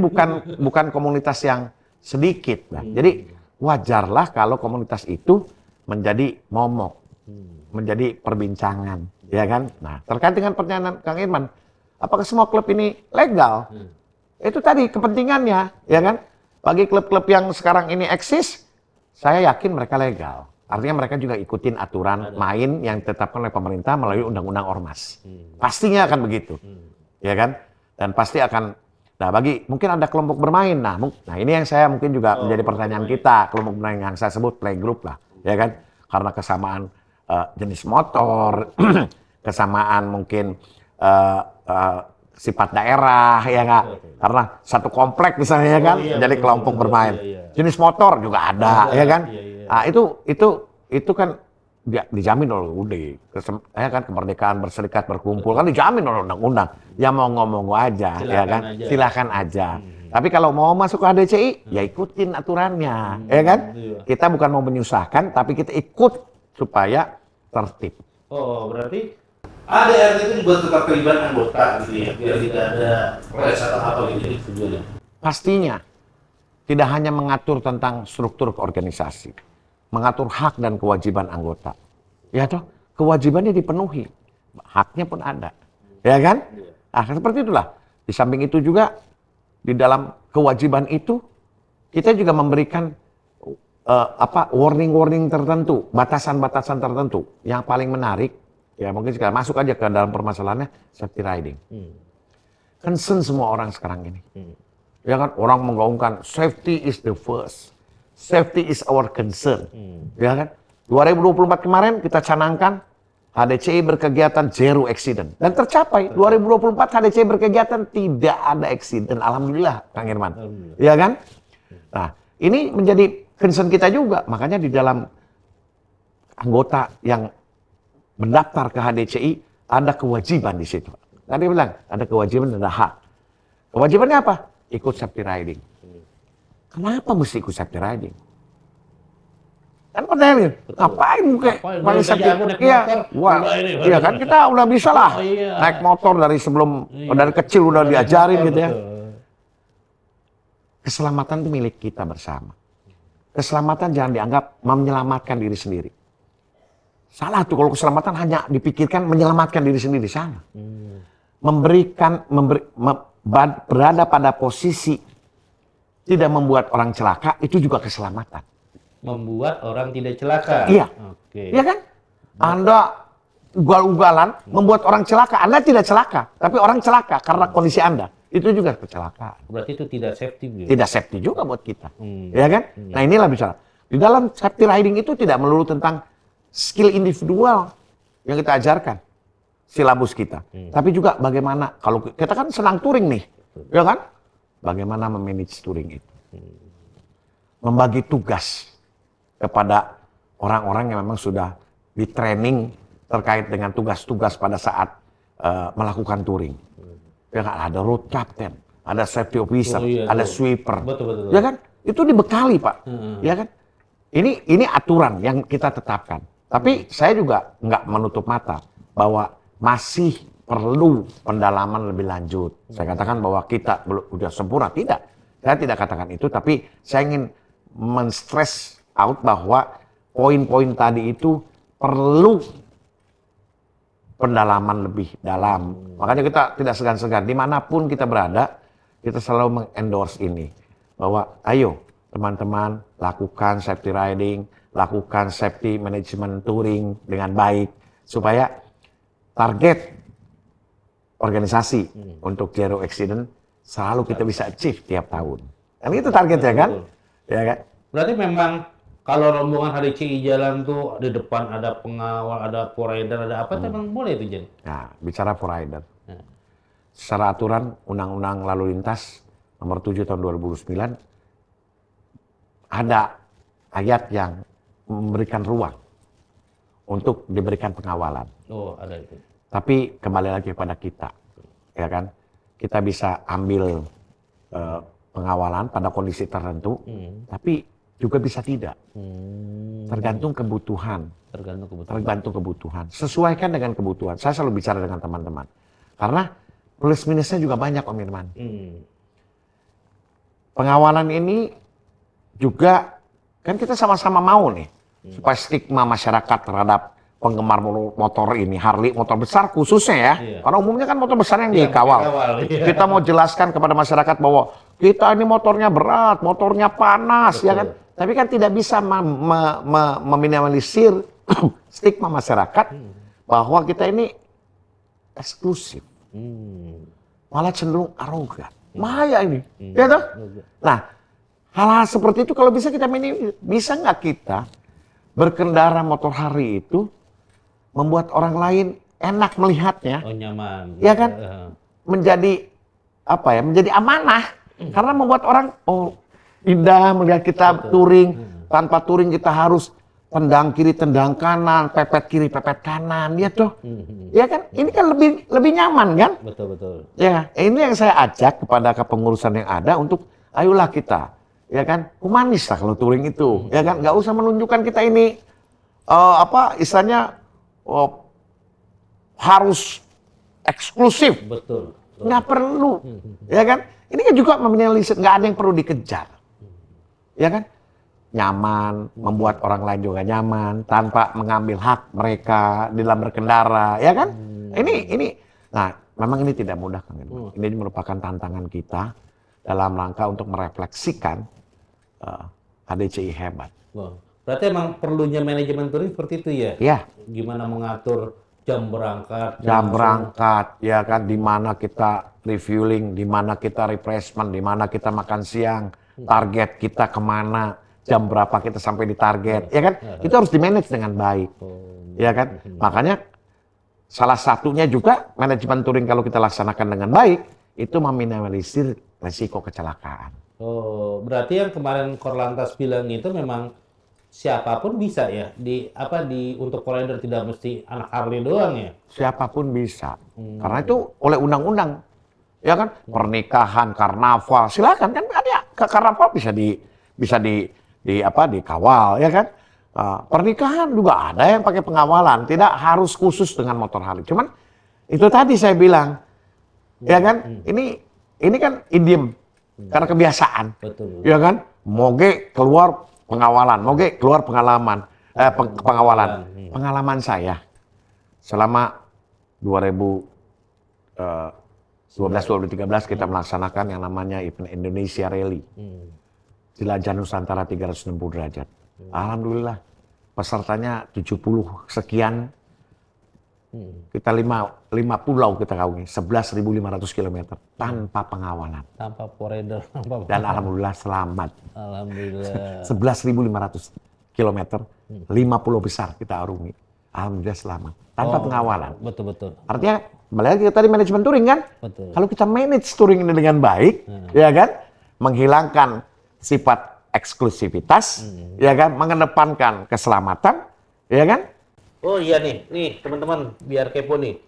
Speaker 1: bukan komunitas yang sedikit. Nah. Jadi wajarlah kalau komunitas itu menjadi momok, menjadi perbincangan, ya kan? Nah, terkait dengan pertanyaan Kang Irman, apakah semua klub ini legal? Itu tadi kepentingannya, ya kan? Bagi klub-klub yang sekarang ini eksis, saya yakin mereka legal. Artinya mereka juga ikutin aturan main yang ditetapkan oleh pemerintah melalui undang-undang ormas. Pastinya akan begitu, ya kan? Dan pasti akan. Nah, mungkin ada kelompok bermain. Nah, ini yang saya mungkin juga menjadi pertanyaan kita, kelompok bermain yang saya sebut playgroup lah, ya kan? Karena kesamaan jenis motor, kesamaan mungkin sifat daerah, ya nggak? Karena satu komplek misalnya ya kan, jadi kelompok bermain. Jenis motor juga ada, ya kan? Nah, itu kan dijamin oleh UUD, ya kan, kemerdekaan berserikat berkumpul kan dijamin oleh undang-undang. Ya mau ngomong aja, ya kan, silakan aja. Tapi kalau mau masuk ke HDCI, ya ikutin aturannya, ya kan. Kita bukan mau menyusahkan, tapi kita ikut supaya tertib.
Speaker 2: Oh, berarti ADRT itu juga tetap terlibat anggota gitu ya, biar tidak ada proses atau apa gitu tujuannya.
Speaker 1: Pastinya tidak hanya mengatur tentang struktur keorganisasi, mengatur hak dan kewajiban anggota. Ya toh, kewajibannya dipenuhi, haknya pun ada, ya kan? Nah, seperti itulah. Di samping itu juga di dalam kewajiban itu kita juga memberikan warning-warning tertentu, batasan-batasan tertentu. Yang paling menarik, ya mungkin sekarang masuk aja ke dalam permasalahannya safety riding. Concern semua orang sekarang ini. Ya kan, orang menggaungkan safety is the first. Safety is our concern. Ya kan? 2024 kemarin kita canangkan HDCI berkegiatan zero accident. Dan tercapai. 2024 HDCI berkegiatan tidak ada accident. Alhamdulillah, Kang Irman. Ya kan? Nah, ini menjadi concern kita juga. Makanya di dalam anggota yang mendaftar ke HDCI ada kewajiban di situ. Tadi bilang ada kewajiban dan ada hak. Kewajibannya apa? Ikut safety riding. Kenapa mesti ikut safety riding? Kan pertanyaan, ngapain pakai safety? Iya, wah, iya kan kita udah bisa lah naik motor dari dari kecil udah diajarin gitu ya. Keselamatan itu milik kita bersama. Keselamatan jangan dianggap menyelamatkan diri sendiri. Salah tuh kalau keselamatan hanya dipikirkan menyelamatkan diri sendiri, salah. Berada pada posisi tidak membuat orang celaka itu juga keselamatan.
Speaker 2: Membuat orang tidak celaka.
Speaker 1: Iya.
Speaker 2: Oke.
Speaker 1: Iya kan? Anda ugal-ugalan membuat orang celaka. Anda tidak celaka, tapi orang celaka karena kondisi Anda. Itu juga kecelakaan.
Speaker 2: Berarti itu tidak safety.
Speaker 1: Tidak safety juga buat kita. Ya kan? Nah, inilah bicara. Di dalam safety riding itu tidak melulu tentang skill individual yang kita ajarkan. Silabus kita. Tapi juga bagaimana, kalau kita kan senang touring nih. Ya kan? Bagaimana memanage touring itu. Membagi tugas kepada orang-orang yang memang sudah di training terkait dengan tugas-tugas pada saat melakukan touring. Ya kan? Ada road captain, ada safety officer, ada sweeper.
Speaker 2: Betul.
Speaker 1: Ya kan? Itu dibekali, Pak. Ya kan? Ini aturan yang kita tetapkan. Tapi saya juga nggak menutup mata bahwa masih perlu pendalaman lebih lanjut. Saya katakan bahwa kita sudah sempurna, tidak. Saya tidak katakan itu, tapi saya ingin men-stress out bahwa poin-poin tadi itu perlu pendalaman lebih dalam. Makanya kita tidak segan-segan, dimanapun kita berada, kita selalu mengendorse ini. Bahwa ayo teman-teman lakukan safety riding, lakukan safety management touring dengan baik. Supaya target organisasi untuk zero accident selalu kita bisa achieve tiap tahun. Kan itu targetnya kan? Ya kan?
Speaker 2: Berarti memang kalau rombongan HDCI jalan tuh di depan ada pengawal, ada rider, ada apa, memang boleh itu Jen?
Speaker 1: Nah, bicara rider. Secara aturan Undang-Undang Lalu Lintas nomor 7 tahun 2009 ada ayat yang memberikan ruang untuk diberikan pengawalan.
Speaker 2: Oh, ada itu.
Speaker 1: Tapi kembali lagi kepada kita, ya kan? Kita bisa ambil pengawalan pada kondisi tertentu, tapi juga bisa tidak. Tergantung kebutuhan. Tergantung kebutuhan. Sesuaikan dengan kebutuhan. Saya selalu bicara dengan teman-teman. Karena plus minusnya juga banyak, Om Irman. Pengawalan ini juga, kan kita sama-sama mau nih, supaya stigma masyarakat terhadap penggemar motor ini, Harley, motor besar khususnya ya. Karena umumnya kan motor besar yang dikawal. Kita mau jelaskan kepada masyarakat bahwa kita ini motornya berat, motornya panas, ya kan. Tapi kan tidak bisa meminimalisir stigma masyarakat bahwa kita ini eksklusif. Malah cenderung arogan. Bahaya ini. Ya toh? Nah, hal-hal seperti itu kalau bisa kita bisa nggak kita berkendara motor hari itu membuat orang lain enak melihatnya.
Speaker 2: Oh, nyaman.
Speaker 1: Ya kan? Menjadi apa ya? Menjadi amanah. Karena membuat orang indah melihat kita touring. Tanpa touring kita harus tendang kiri, tendang kanan, pepet kiri, pepet kanan, ya tuh. Ya kan? Ini kan lebih nyaman kan?
Speaker 2: Betul.
Speaker 1: Ya, ini yang saya ajak kepada kepengurusan yang ada untuk ayolah kita, ya kan? Humanis lah kalau touring itu, ya kan? Nggak usah menunjukkan kita ini istilahnya harus eksklusif.
Speaker 2: Betul.
Speaker 1: Nggak perlu, ya kan? Ini kan juga meminimalisir, nggak ada yang perlu dikejar, ya kan? Nyaman, membuat orang lain juga nyaman, tanpa mengambil hak mereka di dalam berkendara, ya kan? Nah, memang ini tidak mudah, Kang Irwan. Ini merupakan tantangan kita dalam rangka untuk merefleksikan HDCI hebat.
Speaker 2: Berarti emang perlunya manajemen touring seperti itu ya?
Speaker 1: Ya.
Speaker 2: Gimana mengatur jam berangkat?
Speaker 1: Ya kan, di mana kita refueling, di mana kita refreshment, di mana kita makan siang, target kita kemana, jam berapa kita sampai di target, ya kan? Itu harus di-manage dengan baik, ya kan? Makanya salah satunya juga manajemen touring kalau kita laksanakan dengan baik, itu meminimalisir resiko kecelakaan.
Speaker 2: Oh, berarti yang kemarin Korlantas bilang itu memang siapapun bisa ya untuk rider, tidak mesti anak Harley doang ya?
Speaker 1: Siapapun bisa, karena itu oleh undang-undang, ya kan? Pernikahan, karnaval, silakan kan ada karnaval bisa dikawal, ya kan? Pernikahan juga ada yang pakai pengawalan, tidak harus khusus dengan motor Harley. Cuman itu tadi saya bilang, ya kan? Ini kan idiom karena kebiasaan,
Speaker 2: Betul.
Speaker 1: ya kan? Moge keluar pengawalan, moge keluar pengawalan. Pengalaman saya selama 2012-2013 kita melaksanakan yang namanya event Indonesia Rally. Jelajah Nusantara 360 derajat. Alhamdulillah pesertanya 70 sekian. Kita 5 pulau kita kawin, 11.500 km tanpa pengawalan.
Speaker 2: Tanpa rider.
Speaker 1: Dan alhamdulillah selamat.
Speaker 2: Alhamdulillah.
Speaker 1: 11.500 km, 5 pulau besar kita arungi. Alhamdulillah selamat. Tanpa pengawalan.
Speaker 2: Betul.
Speaker 1: Artinya, kembali kita tadi manajemen touring kan?
Speaker 2: Betul.
Speaker 1: Kalau kita manage touring ini dengan baik, ya kan? Menghilangkan sifat eksklusivitas, ya kan? Mengedepankan keselamatan, ya kan?
Speaker 2: Oh iya nih teman-teman, biar kepo nih.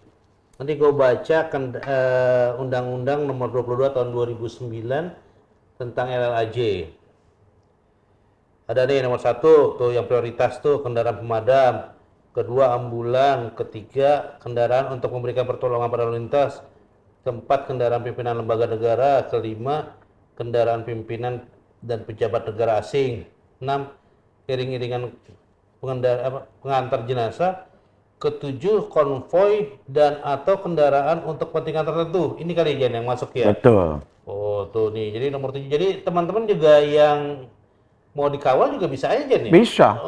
Speaker 2: Nanti gue baca Undang-Undang Nomor 22 Tahun 2009 tentang LLAJ. Ada nih nomor 1 tuh yang prioritas tuh kendaraan pemadam, kedua ambulan, ketiga kendaraan untuk memberikan pertolongan pada lalu lintas, keempat kendaraan pimpinan lembaga negara, kelima kendaraan pimpinan dan pejabat negara asing, 6 iring-iringan pengantar jenazah, ketujuh konvoi dan atau kendaraan untuk kepentingan tertentu. Ini kali Jan yang masuk ya?
Speaker 1: Betul.
Speaker 2: Oh tuh nih, jadi nomor 7. Jadi teman-teman juga yang mau dikawal juga bisa aja nih?
Speaker 1: Bisa.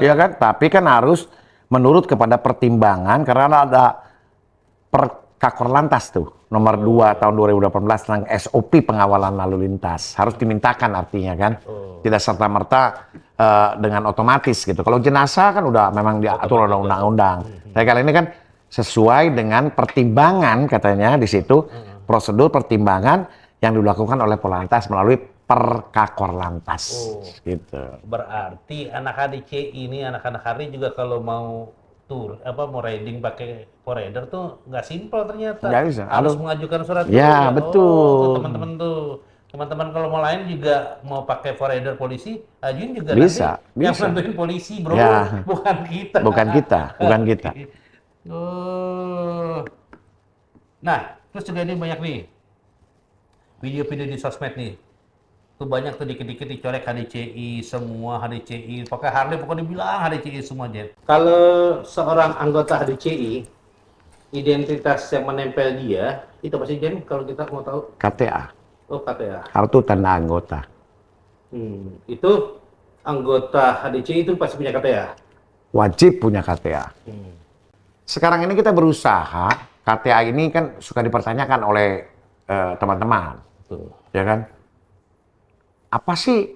Speaker 1: Ya kan? Tapi kan harus menurut kepada pertimbangan karena ada Kakor Lantas tuh nomor 2 tahun 2018 tentang SOP pengawalan lalu lintas. Harus dimintakan artinya kan. Tidak serta-merta dengan otomatis gitu. Kalau jenazah kan udah memang diatur oleh undang-undang. Tapi kali ini kan sesuai dengan pertimbangan katanya di situ prosedur pertimbangan yang dilakukan oleh Polantas melalui Perkakor Lantas. Gitu.
Speaker 2: Berarti anak HDCI ini, anak-anak Harley juga kalau mau mau riding pakai rider tuh nggak simpel ternyata.
Speaker 1: Nggak bisa.
Speaker 2: Harus mengajukan surat dulu
Speaker 1: ya. Betul.
Speaker 2: Teman-teman teman-teman kalau mau lain juga mau pakai rider polisi, ajuin juga
Speaker 1: bisa.
Speaker 2: Yang bantuin polisi bro,
Speaker 1: ya.
Speaker 2: bukan kita.
Speaker 1: Bukan kita.
Speaker 2: Nah, terus juga ini banyak nih video-video di sosmed nih. Tuh banyak tuh dikit-dikit dicorek HDCI semua, HDCI. Pakai Harley pokoknya dibilang HDCI semua, Jen. Kalau seorang anggota HDCI, identitas yang menempel dia, itu pasti Jen kalau kita mau tahu?
Speaker 1: KTA.
Speaker 2: Oh, KTA.
Speaker 1: Kartu tanda anggota.
Speaker 2: Itu anggota HDC itu pasti punya KTA.
Speaker 1: Wajib punya KTA. Sekarang ini kita berusaha, KTA ini kan suka dipertanyakan oleh teman-teman,
Speaker 2: Betul.
Speaker 1: ya kan? Apa sih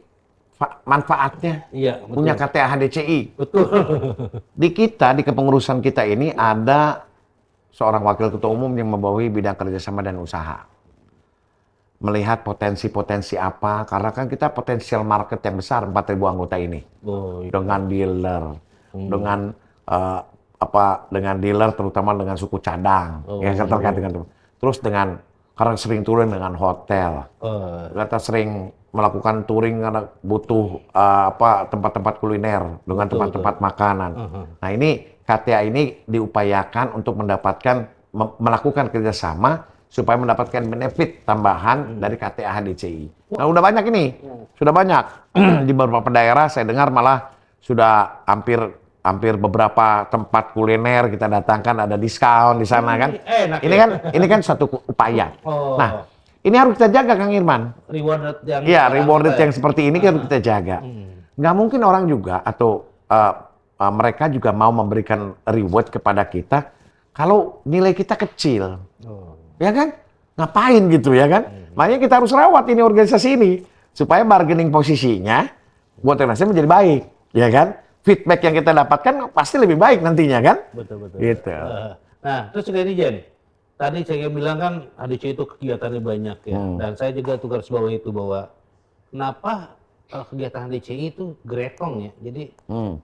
Speaker 1: manfaatnya
Speaker 2: Iya, betul.
Speaker 1: punya KTA HDCI?
Speaker 2: Betul.
Speaker 1: Di kita, di kepengurusan kita ini ada seorang wakil ketua umum yang membawahi bidang kerjasama dan usaha. Melihat potensi-potensi apa, karena kan kita potensial market yang besar, 4.000 anggota ini.
Speaker 2: Oh, iya.
Speaker 1: Dengan dealer, dengan dengan dealer terutama dengan suku cadang, yang terkait dengan itu. Terus dengan karena sering touring dengan hotel, kita sering melakukan touring karena butuh tempat-tempat kuliner dengan tempat-tempat makanan. Nah ini KTA ini diupayakan untuk melakukan kerjasama supaya mendapatkan benefit tambahan dari KTA HDCI. Nah udah banyak ini, sudah banyak di beberapa daerah saya dengar malah sudah hampir beberapa tempat kuliner kita datangkan ada diskon di sana kan.
Speaker 2: Enak
Speaker 1: Ini kan suatu upaya. Nah, ini harus kita jaga Kang Irman.
Speaker 2: Rewarded yang
Speaker 1: Rewarded yang seperti ini harus kita jaga. Nggak mungkin orang juga atau mereka juga mau memberikan reward kepada kita kalau nilai kita kecil. Ya kan? Ngapain gitu ya kan? Makanya kita harus rawat ini organisasi ini supaya bargaining posisinya buat organisasi menjadi baik, ya kan? Feedback yang kita dapatkan pasti lebih baik nantinya kan?
Speaker 2: Betul.
Speaker 1: Gitu.
Speaker 2: Nah, terus juga ini Jen. Tadi saya bilang kan HDC itu kegiatannya banyak ya. Dan saya juga tuh garis bawah itu bahwa kenapa kegiatan HDC itu gretong ya. Jadi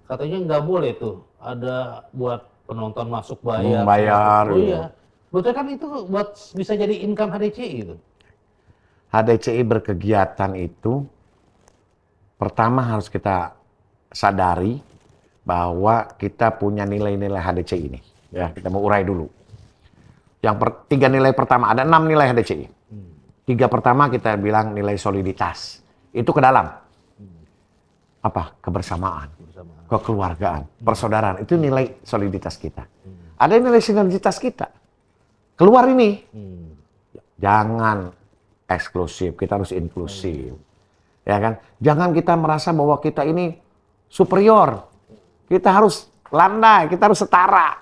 Speaker 2: katanya nggak boleh tuh ada buat penonton masuk bayar.
Speaker 1: Bayar.
Speaker 2: Oh iya. Betul kan itu buat bisa jadi income HDCI itu.
Speaker 1: HDCI berkegiatan itu pertama harus kita sadari bahwa kita punya nilai-nilai HDCI ini. Ya, kita mau urai dulu. Tiga nilai pertama, ada 6 nilai HDCI. 3 pertama kita bilang nilai soliditas. Itu ke dalam. Kebersamaan, kekeluargaan, persaudaraan. Itu nilai soliditas kita. Ada nilai sinergitas kita. Keluar ini. Jangan eksklusif, kita harus inklusif. Ya kan? Jangan kita merasa bahwa kita ini superior. Kita harus landai, kita harus setara.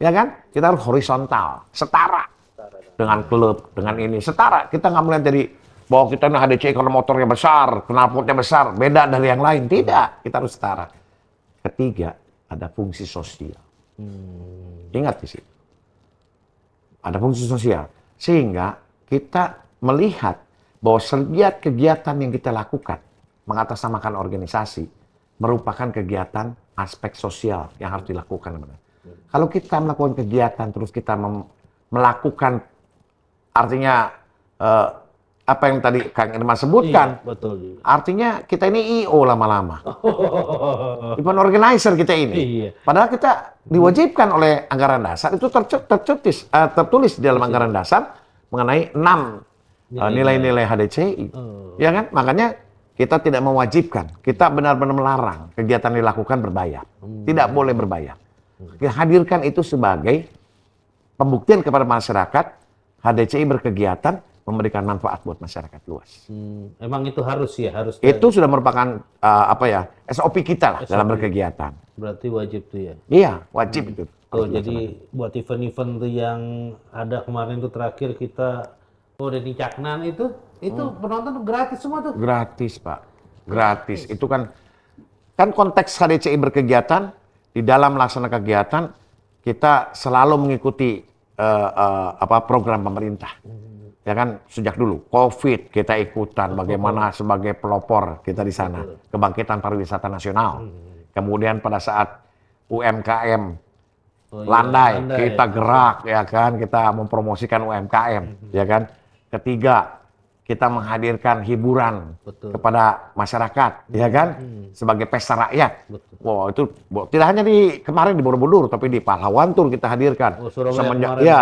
Speaker 1: Ya kan? Kita harus horizontal, setara. Dengan klub, dengan ini, setara. Kita nggak melihat jadi bahwa kita ini HDCI karena motornya besar, knalpotnya besar, beda dari yang lain. Tidak, kita harus setara. Ketiga, ada fungsi sosial. Ingat di situ. Ada fungsi sosial. Sehingga kita melihat bahwa setiap kegiatan yang kita lakukan mengatasnamakan organisasi merupakan kegiatan aspek sosial yang harus dilakukan. Kalau kita melakukan kegiatan terus kita melakukan artinya apa yang tadi Kang Irma sebutkan,
Speaker 2: Iya, betul.
Speaker 1: artinya kita ini IO lama-lama. Event organizer kita ini.
Speaker 2: Iya.
Speaker 1: Padahal kita diwajibkan oleh anggaran dasar itu tertulis di dalam anggaran dasar mengenai 6 nilai-nilai HDCI. Ya kan? Makanya kita tidak mewajibkan. Kita benar-benar melarang kegiatan dilakukan berbayar. Tidak boleh berbayar. Kita hadirkan itu sebagai pembuktian kepada masyarakat HDCI berkegiatan memberikan manfaat buat masyarakat luas.
Speaker 2: Emang itu harus ya, harus.
Speaker 1: Itu sudah merupakan SOP kita lah dalam berkegiatan.
Speaker 2: Berarti wajib tuh ya.
Speaker 1: Iya, wajib itu.
Speaker 2: Tuh, jadi buat event-event tuh yang ada kemarin tuh terakhir kita di Caknan itu penonton gratis semua tuh.
Speaker 1: Gratis, Pak. Gratis. Itu kan konteks HDCI berkegiatan di dalam melaksanakan kegiatan kita selalu mengikuti program pemerintah. Ya kan, sejak dulu COVID kita ikutan bagaimana sebagai pelopor kita di sana, kebangkitan pariwisata nasional. Kemudian pada saat UMKM landai, kita gerak ya kan, kita mempromosikan UMKM ya kan. Ketiga, kita menghadirkan hiburan kepada masyarakat ya kan, sebagai pesta rakyat. Wow, itu tidak hanya kemarin di Borobudur tapi di Pahlawan Tour kita hadirkan.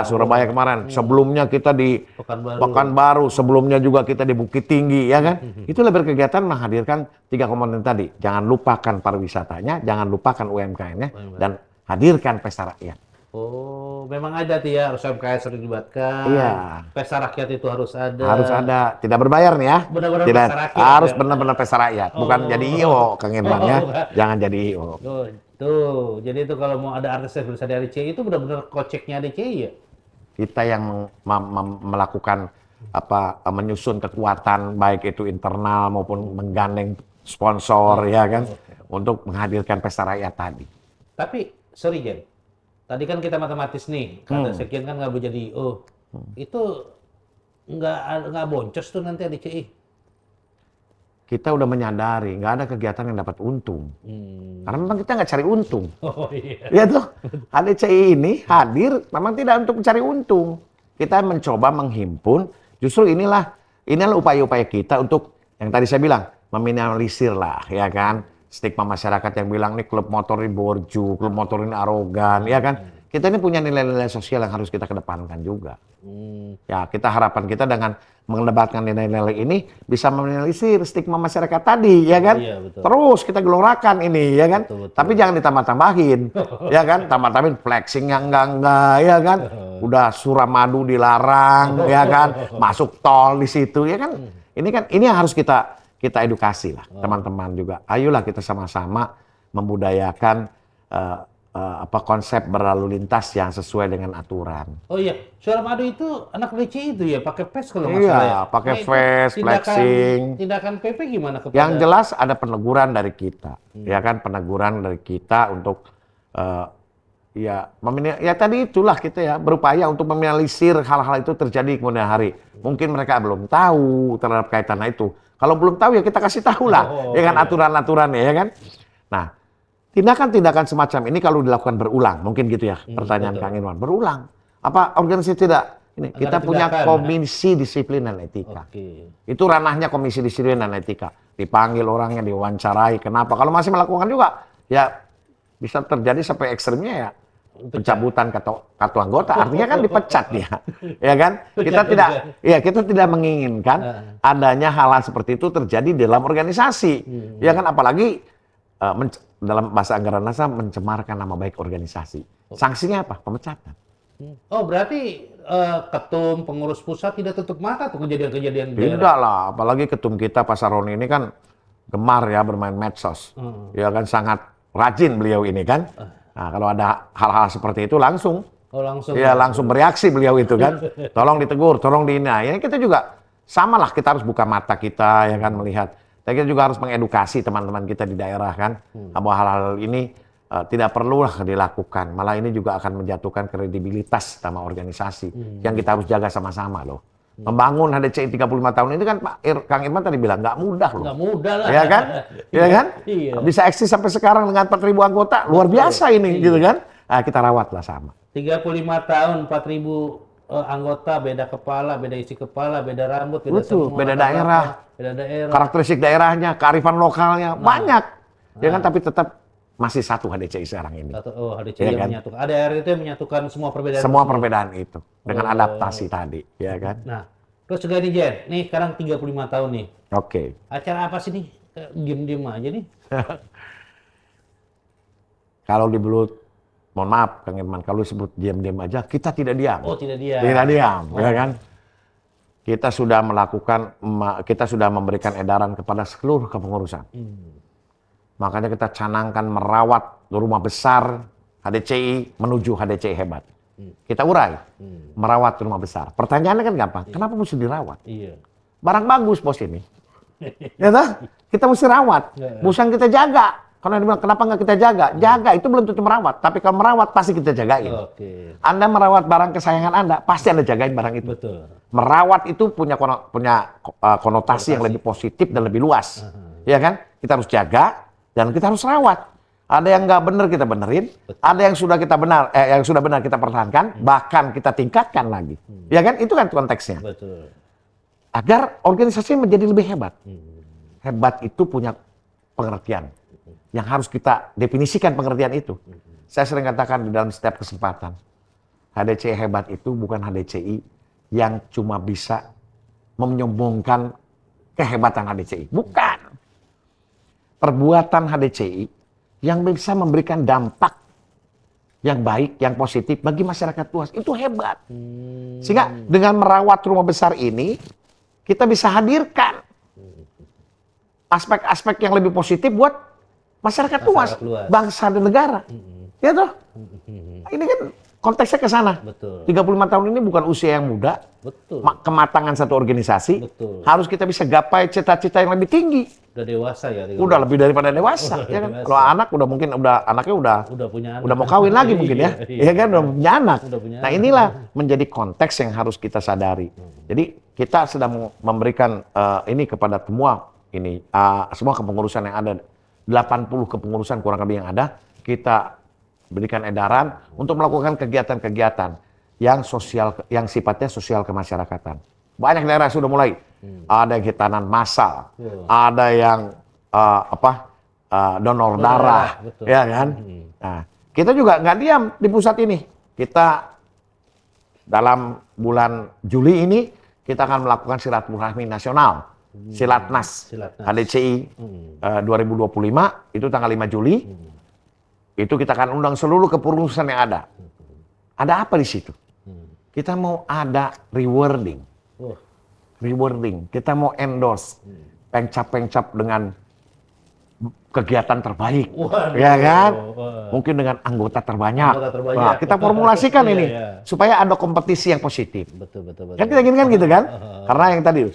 Speaker 1: Surabaya kemarin. Sebelumnya kita di Pekanbaru, sebelumnya juga kita di Bukit Tinggi ya kan. Itulah berkegiatan menghadirkan 3 komponen tadi. Jangan lupakan pariwisatanya, jangan lupakan UMKM-nya dan hadirkan pesta rakyat.
Speaker 2: Oh, memang ada tuh ya, harus MKS harus dilibatkan.
Speaker 1: Iya.
Speaker 2: Pesta rakyat itu harus ada.
Speaker 1: Harus ada, tidak berbayar nih ya.
Speaker 2: Benar-benar
Speaker 1: Tidak,
Speaker 2: pesta rakyat
Speaker 1: harus
Speaker 2: ya.
Speaker 1: benar-benar pesta rakyat, bukan
Speaker 2: Oh.
Speaker 1: jadi IO, Kang Irman ya.
Speaker 2: bukan.
Speaker 1: Jangan jadi IO.
Speaker 2: Oh, tuh. Jadi itu kalau mau ada artis yang bisa dari ADCI itu benar-benar koceknya ADCI ya?
Speaker 1: Kita yang melakukan menyusun kekuatan baik itu internal maupun menggandeng sponsor ya kan untuk menghadirkan pesta rakyat tadi.
Speaker 2: Tapi, sorry Jen, tadi kan kita matematis nih, kata Sekian kan nggak boleh jadi IO. Itu nggak boncos tuh nanti ADCI.
Speaker 1: Kita udah menyadari nggak ada kegiatan yang dapat untung. Karena memang kita nggak cari untung.
Speaker 2: Oh iya.
Speaker 1: Ya tuh, ADCI ini hadir memang tidak untuk mencari untung. Kita mencoba menghimpun, justru inilah upaya-upaya kita untuk yang tadi saya bilang, meminimalisir lah, ya kan? Stigma masyarakat yang bilang nih klub motor ini borju, klub motor ini arogan, ya kan? Kita ini punya nilai-nilai sosial yang harus kita kedepankan juga. Ya, harapkan kita dengan mengedepankan nilai-nilai ini bisa meminimalisir stigma masyarakat tadi, ya kan?
Speaker 2: Iya, betul.
Speaker 1: Terus kita gelorakan ini, ya kan?
Speaker 2: Betul, betul.
Speaker 1: Tapi jangan ditambah-tambahin, ya kan? Tambah-tambahin flexing yang enggak, ya kan? Udah Suramadu dilarang, ya kan? Masuk tol di situ, ya kan? Ini yang harus kita edukasi lah, teman-teman juga. Ayolah kita sama-sama membudayakan konsep berlalu lintas yang sesuai dengan aturan.
Speaker 2: Oh iya, Suramadu itu anak ADCI itu ya, pakai PES kalau nggak salah ya?
Speaker 1: Iya, pakai
Speaker 2: itu
Speaker 1: face, flexing.
Speaker 2: Tindakan PP gimana kepada...
Speaker 1: Yang jelas ada peneguran dari kita, ya kan? Peneguran dari kita untuk ya tadi itulah kita ya berupaya untuk meminimalisir hal-hal itu terjadi kemudian hari. Mungkin mereka belum tahu terhadap kaitan itu. Kalau belum tahu ya kita kasih tahu lah, ya kan aturan-aturannya ya kan. Nah, tindakan-tindakan semacam ini kalau dilakukan berulang, mungkin gitu ya pertanyaan
Speaker 2: betul.
Speaker 1: Kang Irwan. Berulang. Apa organisasi tidak? Ini
Speaker 2: Agar
Speaker 1: kita punya
Speaker 2: tindakan,
Speaker 1: komisi disiplin dan etika.
Speaker 2: Oke.
Speaker 1: Itu ranahnya komisi disiplin dan etika. Dipanggil orangnya, diwawancarai. Kenapa? Kalau masih melakukan juga, ya bisa terjadi sampai ekstrimnya ya pencabutan kartu anggota. Artinya kan dipecat dia, ya kan? Kita tidak menginginkan adanya hal-hal seperti itu terjadi dalam organisasi, ya kan? Apalagi dalam bahasa anggaran NASA mencemarkan nama baik organisasi. Sanksinya apa? Pemecatan.
Speaker 2: Oh berarti ketum pengurus pusat tidak tutup mata tuh kejadian-kejadian
Speaker 1: Tidak lah, apalagi ketum kita Pak Saroni ini kan gemar ya bermain medsos, ya kan sangat rajin beliau ini kan. Nah, kalau ada hal-hal seperti itu langsung bereaksi beliau itu kan. Tolong ditegur, tolong Nah, ini kita juga samalah, kita harus buka mata kita ya kan melihat. Dan kita juga harus mengedukasi teman-teman kita di daerah kan bahwa hal-hal ini tidak perlulah dilakukan. Malah ini juga akan menjatuhkan kredibilitas sama organisasi yang kita harus jaga sama-sama loh. Membangun HDCI 35 tahun itu kan Kang Irman tadi bilang nggak mudah loh.
Speaker 2: Nggak mudah lah.
Speaker 1: Ya kan? Ya kan?
Speaker 2: Iya.
Speaker 1: Bisa eksis sampai sekarang dengan 4.000 anggota, luar biasa ini gitu kan? Nah, kita rawatlah sama.
Speaker 2: 35 tahun, 4.000 anggota, beda kepala, beda isi kepala, beda rambut, beda
Speaker 1: Betul,
Speaker 2: semua.
Speaker 1: beda daerah.
Speaker 2: Beda daerah.
Speaker 1: Karakteristik daerahnya, kearifan lokalnya, banyak. Ya kan? Tapi tetap masih satu HDCI sekarang ini.
Speaker 2: HDCI
Speaker 1: Ya
Speaker 2: yang
Speaker 1: kan?
Speaker 2: menyatukan. ADR itu yang menyatukan semua perbedaan.
Speaker 1: Semua perbedaan itu. Dengan adaptasi tadi. Ya kan?
Speaker 2: Nah, terus juga nih Jen, nih sekarang 35 tahun nih.
Speaker 1: Oke.
Speaker 2: Acara apa sih nih? Diem-diem aja nih.
Speaker 1: Kalau di Belut, mohon maaf Kang Irman, kalau disebut diam-diam aja, kita tidak diam.
Speaker 2: Oh tidak dia.
Speaker 1: Tidak diam, ya kan? Kita sudah memberikan edaran kepada seluruh kepengurusan. Makanya kita canangkan merawat rumah besar HDCI menuju HDCI hebat. Kita urai, merawat rumah besar. Pertanyaannya kan gampang, kenapa mesti dirawat?
Speaker 2: Iya.
Speaker 1: Barang bagus bos ini. Ya toh? Kita mesti rawat, bukan kita jaga. Karena dia bilang, kenapa nggak kita jaga? Jaga itu belum tentu merawat, tapi kalau merawat pasti kita jagain.
Speaker 2: Oke.
Speaker 1: Anda merawat barang kesayangan Anda, pasti Anda jagain barang itu.
Speaker 2: Betul.
Speaker 1: Merawat itu punya konotasi yang lebih positif dan lebih luas. Ya kan? Kita harus jaga dan kita harus rawat. Ada yang nggak benar kita benerin, ada yang sudah benar kita pertahankan, bahkan kita tingkatkan lagi. Ya kan? Itu kan konteksnya.
Speaker 2: Betul.
Speaker 1: Agar organisasi menjadi lebih hebat. Hebat itu punya pengertian. Yang harus kita definisikan pengertian itu. Saya sering katakan di dalam setiap kesempatan, HDCI hebat itu bukan HDCI yang cuma bisa menyombongkan kehebatan HDCI. Bukan. Perbuatan HDCI yang bisa memberikan dampak yang baik, yang positif bagi masyarakat luas. Itu hebat. Sehingga dengan merawat rumah besar ini, kita bisa hadirkan aspek-aspek yang lebih positif buat masyarakat luas, bangsa dan negara. Ya toh? Ini kan konteksnya ke sana.
Speaker 2: Betul.
Speaker 1: 35 tahun ini bukan usia yang muda.
Speaker 2: Betul.
Speaker 1: Kematangan satu organisasi.
Speaker 2: Betul.
Speaker 1: Harus kita bisa gapai cita-cita yang lebih tinggi.
Speaker 2: Udah dewasa ya.
Speaker 1: Udah lebih daripada dewasa, ya kan? Kalau anak anaknya
Speaker 2: udah punya anak.
Speaker 1: udah mau kawin lagi mungkin ya. Iya kan, udah punya anak.
Speaker 2: Punya
Speaker 1: Nah, inilah menjadi konteks yang harus kita sadari. Jadi kita sedang memberikan ini kepada semua kepengurusan yang ada, 80 kepengurusan kurang lebih yang ada, kita berikan edaran untuk melakukan kegiatan-kegiatan yang sosial, yang sifatnya sosial kemasyarakatan. Banyak daerah sudah mulai. Ada yang hitanan massal, ada yang donor darah,
Speaker 2: betul.
Speaker 1: Ya kan? Nah, kita juga nggak diam di pusat ini. Kita dalam bulan Juli ini kita akan melakukan silaturahmi nasional, Silatnas, HDCI 2025 itu tanggal 5 Juli. Itu kita akan undang seluruh kepengurusan yang ada. Ada apa di situ? Kita mau ada rewarding. Kita mau endorse pengcap-pengcap dengan kegiatan terbaik. Ya kan? Mungkin dengan anggota terbanyak. Nah, kita formulasikan ini supaya ada kompetisi yang positif.
Speaker 2: Betul.
Speaker 1: Kan kita ingin kan gitu kan? Karena yang tadi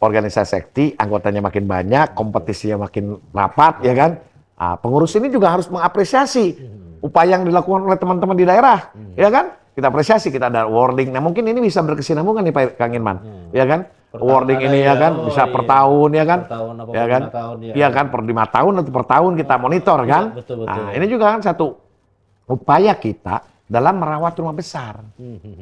Speaker 1: organisasi sekti anggotanya makin banyak, kompetisinya makin rapat, ya kan? Nah, pengurus ini juga harus mengapresiasi upaya yang dilakukan oleh teman-teman di daerah, ya kan? Kita apresiasi, kita ada awarding. Nah, mungkin ini bisa berkesinambungan nih Pak Kang Irman, ya kan? Awarding ini ya kan bisa per tahun, ya kan? Ya kan? Iya kan, per 5 tahun atau per tahun kita monitor kan?
Speaker 2: Betul.
Speaker 1: Nah, ini juga kan satu upaya kita dalam merawat rumah besar.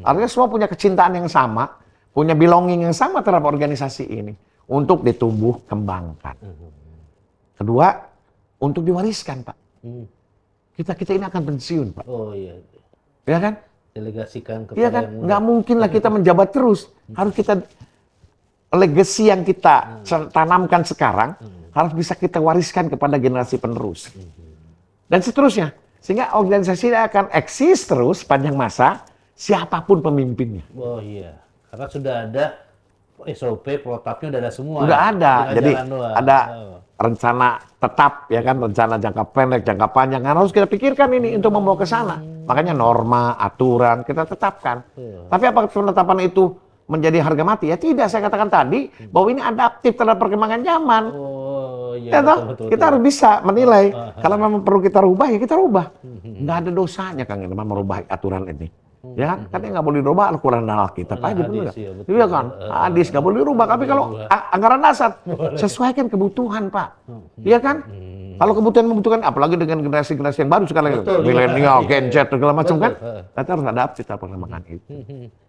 Speaker 1: Artinya semua punya kecintaan yang sama, punya belonging yang sama terhadap organisasi ini untuk ditumbuh kembangkan. Kedua, untuk diwariskan, Pak. Kita ini akan pensiun, Pak.
Speaker 2: Oh iya.
Speaker 1: Ya kan?
Speaker 2: Delegasikan kepada
Speaker 1: Iya kan?
Speaker 2: yang muda.
Speaker 1: Nggak mungkin lah kita menjabat terus. Harus kita legacy yang kita tanamkan sekarang harus bisa kita wariskan kepada generasi penerus. Dan seterusnya. Sehingga organisasi ini akan eksis terus sepanjang masa siapapun pemimpinnya.
Speaker 2: Oh iya. Karena sudah ada SOP, protapnya udah ada semua.
Speaker 1: Udah ada. Jadi ada rencana tetap, ya kan, rencana jangka pendek, jangka panjang. Harus kita pikirkan ini untuk membawa ke sana. Makanya norma, aturan kita tetapkan. Tapi apakah penetapan itu menjadi harga mati? Ya tidak. Saya katakan tadi bahwa ini adaptif terhadap perkembangan zaman.
Speaker 2: Oh iya.
Speaker 1: Ya betul, kita harus bisa menilai. Kalau memang perlu kita rubah, ya kita rubah. Nggak ada dosanya Kang Irman merubah aturan ini. Ya kan nggak boleh dirubah Al-Quran dan Alkitab aja benar. Iya kan, hadis nggak boleh dirubah. Tapi kalau anggaran dasar sesuaikan kebutuhan Pak. Iya kan? Kalau kebutuhan membutuhkan, apalagi dengan generasi-generasi yang baru sekarang, milenial, Gen Z segala macam kan, kita harus adaptif terhadap perkembangan itu.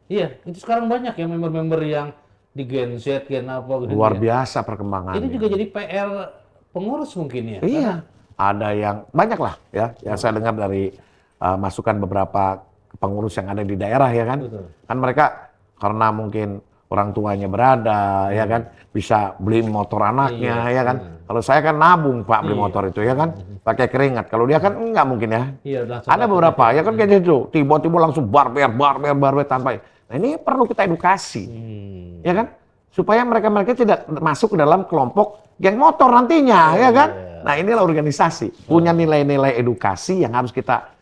Speaker 2: Iya, itu sekarang banyak ya member-member yang di Gen Z, Gen apa gitu.
Speaker 1: Luar biasa perkembangan.
Speaker 2: Ini juga jadi PR pengurus mungkin ya.
Speaker 1: Iya, ada yang banyak lah ya. Yang saya dengar dari masukan beberapa pengurus yang ada di daerah ya kan. Kan mereka karena mungkin orang tuanya berada ya kan, bisa beli motor anaknya ya kan. Kalau saya kan nabung Pak beli motor itu ya kan, pakai keringat. Kalau dia kan enggak mungkin ya. Ada beberapa ya kan kayak gitu, tiba-tiba langsung barber tanpa. Nah ini perlu kita edukasi, ya kan, supaya mereka tidak masuk ke dalam kelompok geng motor nantinya, ya kan. Nah inilah organisasi punya nilai-nilai edukasi yang harus kita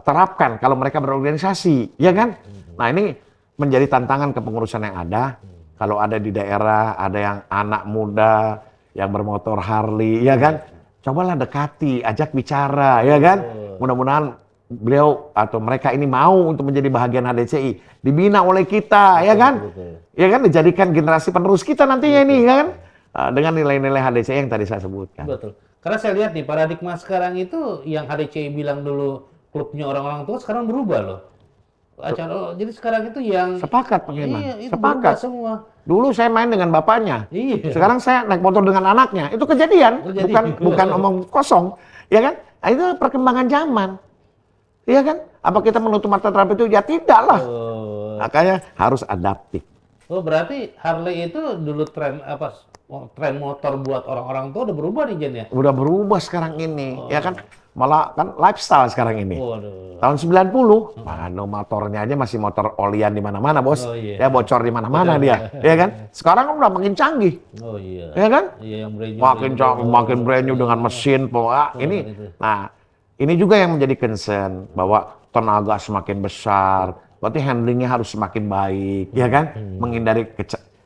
Speaker 1: terapkan kalau mereka berorganisasi, ya kan. Nah ini menjadi tantangan kepengurusan yang ada. Kalau ada di daerah, ada yang anak muda yang bermotor Harley, ya kan, cobalah dekati, ajak bicara, ya kan. Mudah-mudahan beliau atau mereka ini mau untuk menjadi bahagian HDCI, dibina oleh kita, ya kan, ya kan, dijadikan generasi penerus kita nantinya ini, ya kan, dengan nilai-nilai HDCI yang tadi saya sebutkan.
Speaker 2: Betul. Karena saya lihat nih paradigma sekarang itu yang HDCI bilang dulu klubnya orang-orang tua sekarang berubah loh. Jadi sekarang itu yang
Speaker 1: sepakat Pak Irman.
Speaker 2: Iya,
Speaker 1: sepakat
Speaker 2: semua.
Speaker 1: Dulu saya main dengan bapaknya.
Speaker 2: Iya.
Speaker 1: Sekarang saya naik motor dengan anaknya. Itu kejadian. Bukan omong kosong. Ya kan? Nah, itu perkembangan zaman. Iya kan? Apa kita menutup mata terhadap itu? Ya tidak lah. Makanya harus adaptif.
Speaker 2: Oh, berarti Harley itu dulu tren motor buat orang-orang tua udah berubah nih Jen ya?
Speaker 1: Udah berubah sekarang ini. Ya kan? malah kan lifestyle sekarang ini.
Speaker 2: Waduh.
Speaker 1: Tahun 90, mana motornya aja masih motor olian di mana-mana, Bos.
Speaker 2: Oh, iya.
Speaker 1: Ya bocor di mana-mana dia, ya kan? Sekarang udah makin canggih,
Speaker 2: Oh iya.
Speaker 1: ya kan?
Speaker 2: Iya yang brand new.
Speaker 1: Makin canggih, makin brand new dengan mesin, ini.
Speaker 2: itu.
Speaker 1: Nah, ini juga yang menjadi concern bahwa tenaga semakin besar, berarti handlingnya harus semakin baik, ya kan? Menghindari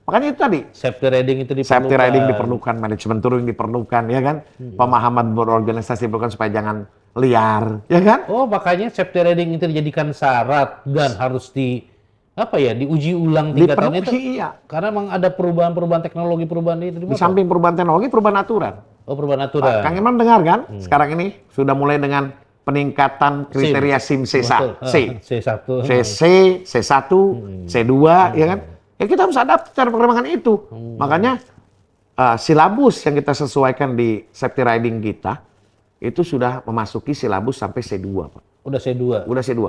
Speaker 1: makanya itu tadi.
Speaker 2: Safety riding itu diperlukan.
Speaker 1: Safety riding diperlukan, manajemen touring diperlukan, ya kan? Pemahaman berorganisasi diperlukan supaya jangan liar, ya kan?
Speaker 2: Oh, makanya safety riding itu dijadikan syarat dan harus diuji ulang 3 tahun itu.
Speaker 1: Dipenuhi, iya.
Speaker 2: Karena memang ada perubahan teknologi itu
Speaker 1: Di samping perubahan teknologi, perubahan aturan.
Speaker 2: Oh, perubahan aturan.
Speaker 1: Kang Imam dengar kan? Sekarang ini sudah mulai dengan peningkatan kriteria SIM C1,
Speaker 2: C1.
Speaker 1: C1, C2, ya kan? Ya kita harus adaptif cara perkembangan itu. Makanya silabus yang kita sesuaikan di safety riding kita itu sudah memasuki silabus sampai C2, Pak.
Speaker 2: Udah C2.
Speaker 1: Udah C2.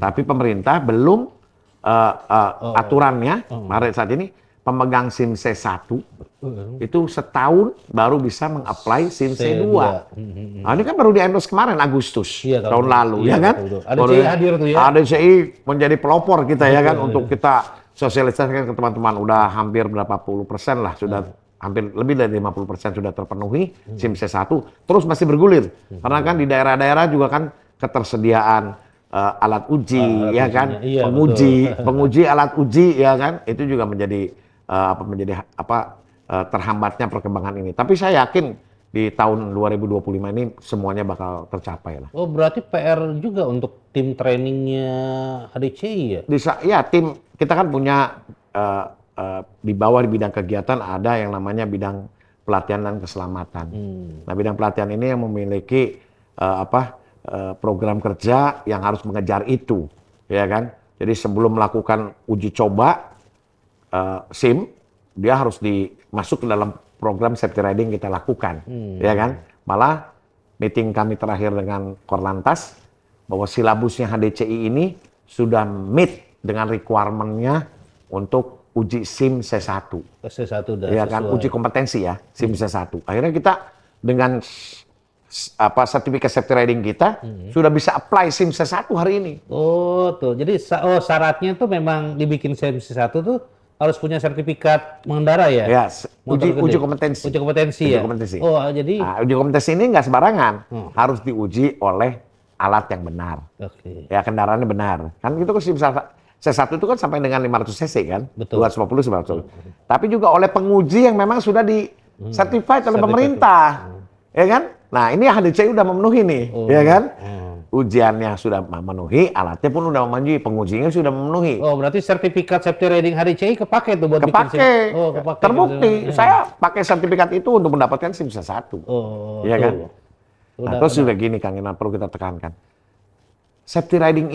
Speaker 1: Tapi pemerintah belum aturannya, saat ini pemegang SIM C1 itu setahun baru bisa meng-apply SIM C2. Nah, ini kan baru di-endorse kemarin Agustus tahun lalu, ya kan?
Speaker 2: Betul. Ada CI hadir tuh ya.
Speaker 1: Ada CI menjadi pelopor kita ya kan untuk kita sosialisasikan ke teman-teman. Udah hampir berapa puluh persen lah, sudah hampir lebih dari 50% sudah terpenuhi SIM C1. Terus masih bergulir karena kan di daerah-daerah juga kan ketersediaan alat uji, ya kan?
Speaker 2: Iya,
Speaker 1: penguji alat uji, ya kan? Itu juga menjadi terhambatnya perkembangan ini. Tapi saya yakin di tahun 2025 ini semuanya bakal tercapai lah.
Speaker 2: Oh, berarti PR juga untuk tim trainingnya HDCI ya?
Speaker 1: Ya, tim kita kan punya di bawah di bidang kegiatan ada yang namanya bidang pelatihan dan keselamatan. Nah, bidang pelatihan ini yang memiliki program kerja yang harus mengejar itu, ya kan? Jadi sebelum melakukan uji coba SIM, dia harus masuk ke dalam program safety riding kita lakukan, ya kan? Malah meeting kami terakhir dengan Korlantas bahwa silabusnya HDCI ini sudah meet dengan requirement-nya untuk uji SIM C1.
Speaker 2: C1 udah
Speaker 1: ya kan, uji kompetensi ya, SIM C1. Akhirnya kita dengan sertifikat safety riding kita sudah bisa apply SIM C1 hari ini.
Speaker 2: Oh, tuh. Jadi syaratnya tuh memang dibikin SIM C1 tuh harus punya sertifikat mengendara ya?
Speaker 1: Ya, uji kompetensi.
Speaker 2: Uji kompetensi ya?
Speaker 1: Kompetensi.
Speaker 2: Oh, jadi
Speaker 1: uji kompetensi ini nggak sembarangan. Harus diuji oleh alat yang benar.
Speaker 2: Oke.
Speaker 1: Ya, kendaraannya benar. Kan itu kan SIM C1 itu kan sampai dengan 500 cc kan?
Speaker 2: Betul.
Speaker 1: 250 900. Tapi juga oleh penguji yang memang sudah di certified oleh pemerintah. Ya kan? Nah, ini HDCI udah memenuhi nih, ya kan? Ujiannya sudah memenuhi, alatnya pun udah memenuhi, pengujinya sudah memenuhi.
Speaker 2: Oh, berarti sertifikat safety riding HDCI kepake tuh buat bikin SIM. Oh, kepake.
Speaker 1: Terbukti. Saya pakai sertifikat itu untuk mendapatkan SIM C1.
Speaker 2: Oh,
Speaker 1: iya kan? Nah, terus juga gini, Kang Iman, perlu kita tekankan. Safety riding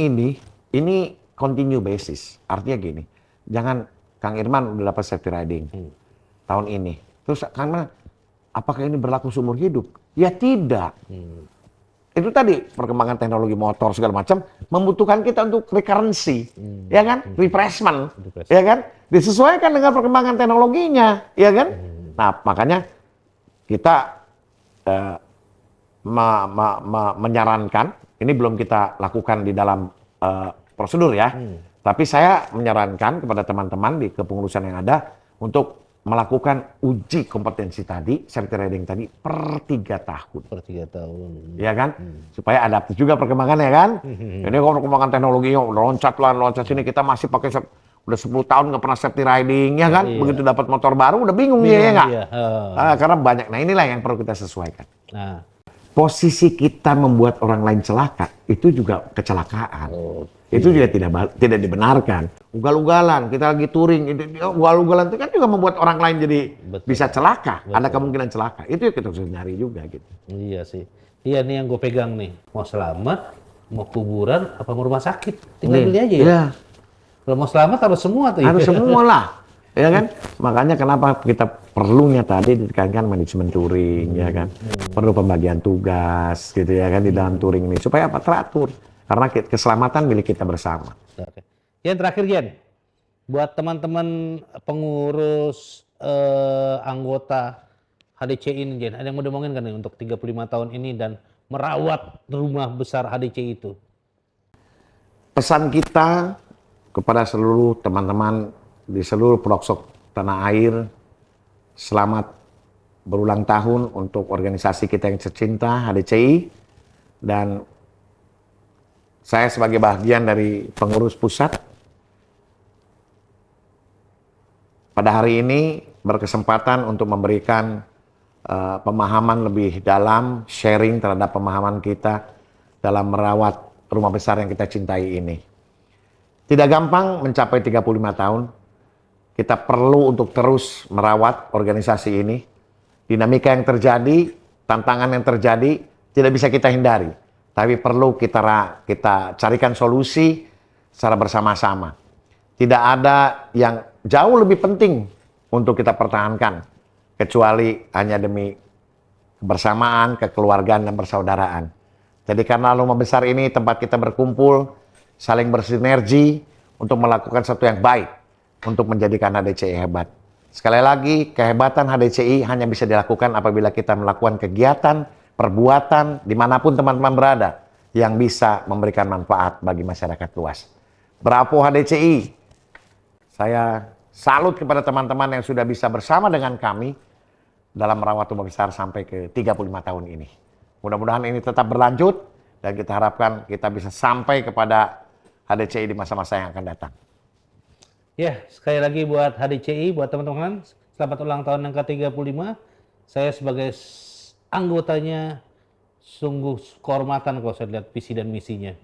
Speaker 1: ini continue basis. Artinya gini, jangan Kang Irman udah dapat safety riding tahun ini. Terus Kang Irman, apakah ini berlaku seumur hidup? Ya tidak. Itu tadi perkembangan teknologi motor segala macam membutuhkan kita untuk recurrency, ya kan? Refreshment, ya kan? Disesuaikan dengan perkembangan teknologinya, ya kan? Nah, makanya kita menyarankan, ini belum kita lakukan di dalam prosedur ya, tapi saya menyarankan kepada teman-teman di kepengurusan yang ada untuk melakukan uji kompetensi tadi, safety riding tadi per 3 tahun.
Speaker 2: Per 3 tahun.
Speaker 1: Ya kan? Supaya adaptif juga perkembangannya kan? Ini kalau perkembangan teknologinya loncat sini, kita masih pakai udah 10 tahun nggak pernah safety riding, ya kan? Begitu dapat motor baru udah bingung ya nggak? Karena banyak. Nah, inilah yang perlu kita sesuaikan.
Speaker 2: Nah,
Speaker 1: posisi kita membuat orang lain celaka itu juga kecelakaan. Itu juga tidak dibenarkan. Ugal-ugalan, kita lagi touring, ugal-ugalan itu kan juga membuat orang lain jadi bisa celaka. Ada kemungkinan celaka. Itu yang kita harus nyari juga gitu.
Speaker 2: Iya sih. Iya nih yang gue pegang nih. Mau selamat, mau kuburan, apa mau rumah sakit. Tinggal pilih aja ya. Iya. Kalau mau selamat harus semua tuh.
Speaker 1: Harus semua lah. Ya kan? Makanya kenapa kita perlunya tadi ditekankan manajemen touring, ya kan? Perlu pembagian tugas gitu ya kan di dalam touring ini. Supaya apa? Teratur. Karena keselamatan milik kita bersama.
Speaker 2: Oke. Yang terakhir, Jen, buat teman-teman pengurus anggota HDCI ini, Jen, ada yang mau diomongin kan nih untuk 35 tahun ini dan merawat rumah besar HDCI itu?
Speaker 1: Pesan kita kepada seluruh teman-teman di seluruh pelosok tanah air, selamat berulang tahun untuk organisasi kita yang tercinta HDCI, dan saya sebagai bagian dari pengurus pusat pada hari ini berkesempatan untuk memberikan pemahaman lebih dalam, sharing terhadap pemahaman kita dalam merawat rumah besar yang kita cintai ini. Tidak gampang mencapai 35 tahun. Kita perlu untuk terus merawat organisasi ini. Dinamika yang terjadi, tantangan yang terjadi, tidak bisa kita hindari. Tapi perlu kita carikan solusi secara bersama-sama. Tidak ada yang jauh lebih penting untuk kita pertahankan, kecuali hanya demi kebersamaan, kekeluargaan, dan persaudaraan. Jadi karena rumah besar ini tempat kita berkumpul, saling bersinergi untuk melakukan sesuatu yang baik, untuk menjadikan HDCI hebat. Sekali lagi, kehebatan HDCI hanya bisa dilakukan apabila kita melakukan kegiatan, perbuatan, dimanapun teman-teman berada, yang bisa memberikan manfaat bagi masyarakat luas. Bravo HDCI! Saya salut kepada teman-teman yang sudah bisa bersama dengan kami dalam merawat rumah besar sampai ke 35 tahun ini. Mudah-mudahan ini tetap berlanjut dan kita harapkan kita bisa sampai kepada HDCI di masa-masa yang akan datang.
Speaker 2: Ya, sekali lagi buat HDCI, buat teman-teman, selamat ulang tahun yang ke-35. Saya sebagai anggotanya sungguh kehormatan kalau saya lihat visi dan misinya.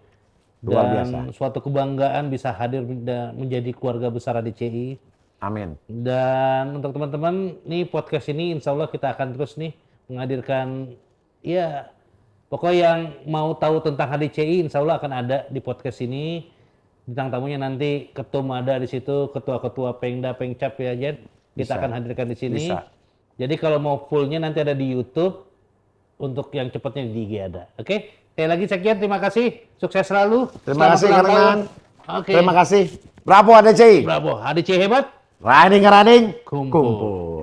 Speaker 1: Luar
Speaker 2: Dan
Speaker 1: biasa.
Speaker 2: suatu kebanggaan bisa hadir dan menjadi keluarga besar HDCI.
Speaker 1: Amin.
Speaker 2: Dan untuk teman-teman, nih podcast ini insya Allah kita akan terus nih menghadirkan, ya pokoknya yang mau tahu tentang HDCI insya Allah akan ada di podcast ini. Bintang tamunya nanti ketum ada di situ, ketua-ketua Pengda, Pengcap ya Jen. Kita
Speaker 1: Bisa.
Speaker 2: akan hadirkan di sini.
Speaker 1: Bisa.
Speaker 2: Jadi kalau mau fullnya nanti ada di YouTube, untuk yang cepatnya di IG ada. Oke, sekali lagi Sekjen, terima kasih. Sukses selalu.
Speaker 1: Terima
Speaker 2: Selamat
Speaker 1: kasih,
Speaker 2: ulang
Speaker 1: Kang
Speaker 2: tahun.
Speaker 1: Iman.
Speaker 2: Oke.
Speaker 1: Terima kasih. Bravo HDCI.
Speaker 2: Bravo, HDCI hebat.
Speaker 1: Riding.
Speaker 2: Kumpul.
Speaker 1: Kumpul.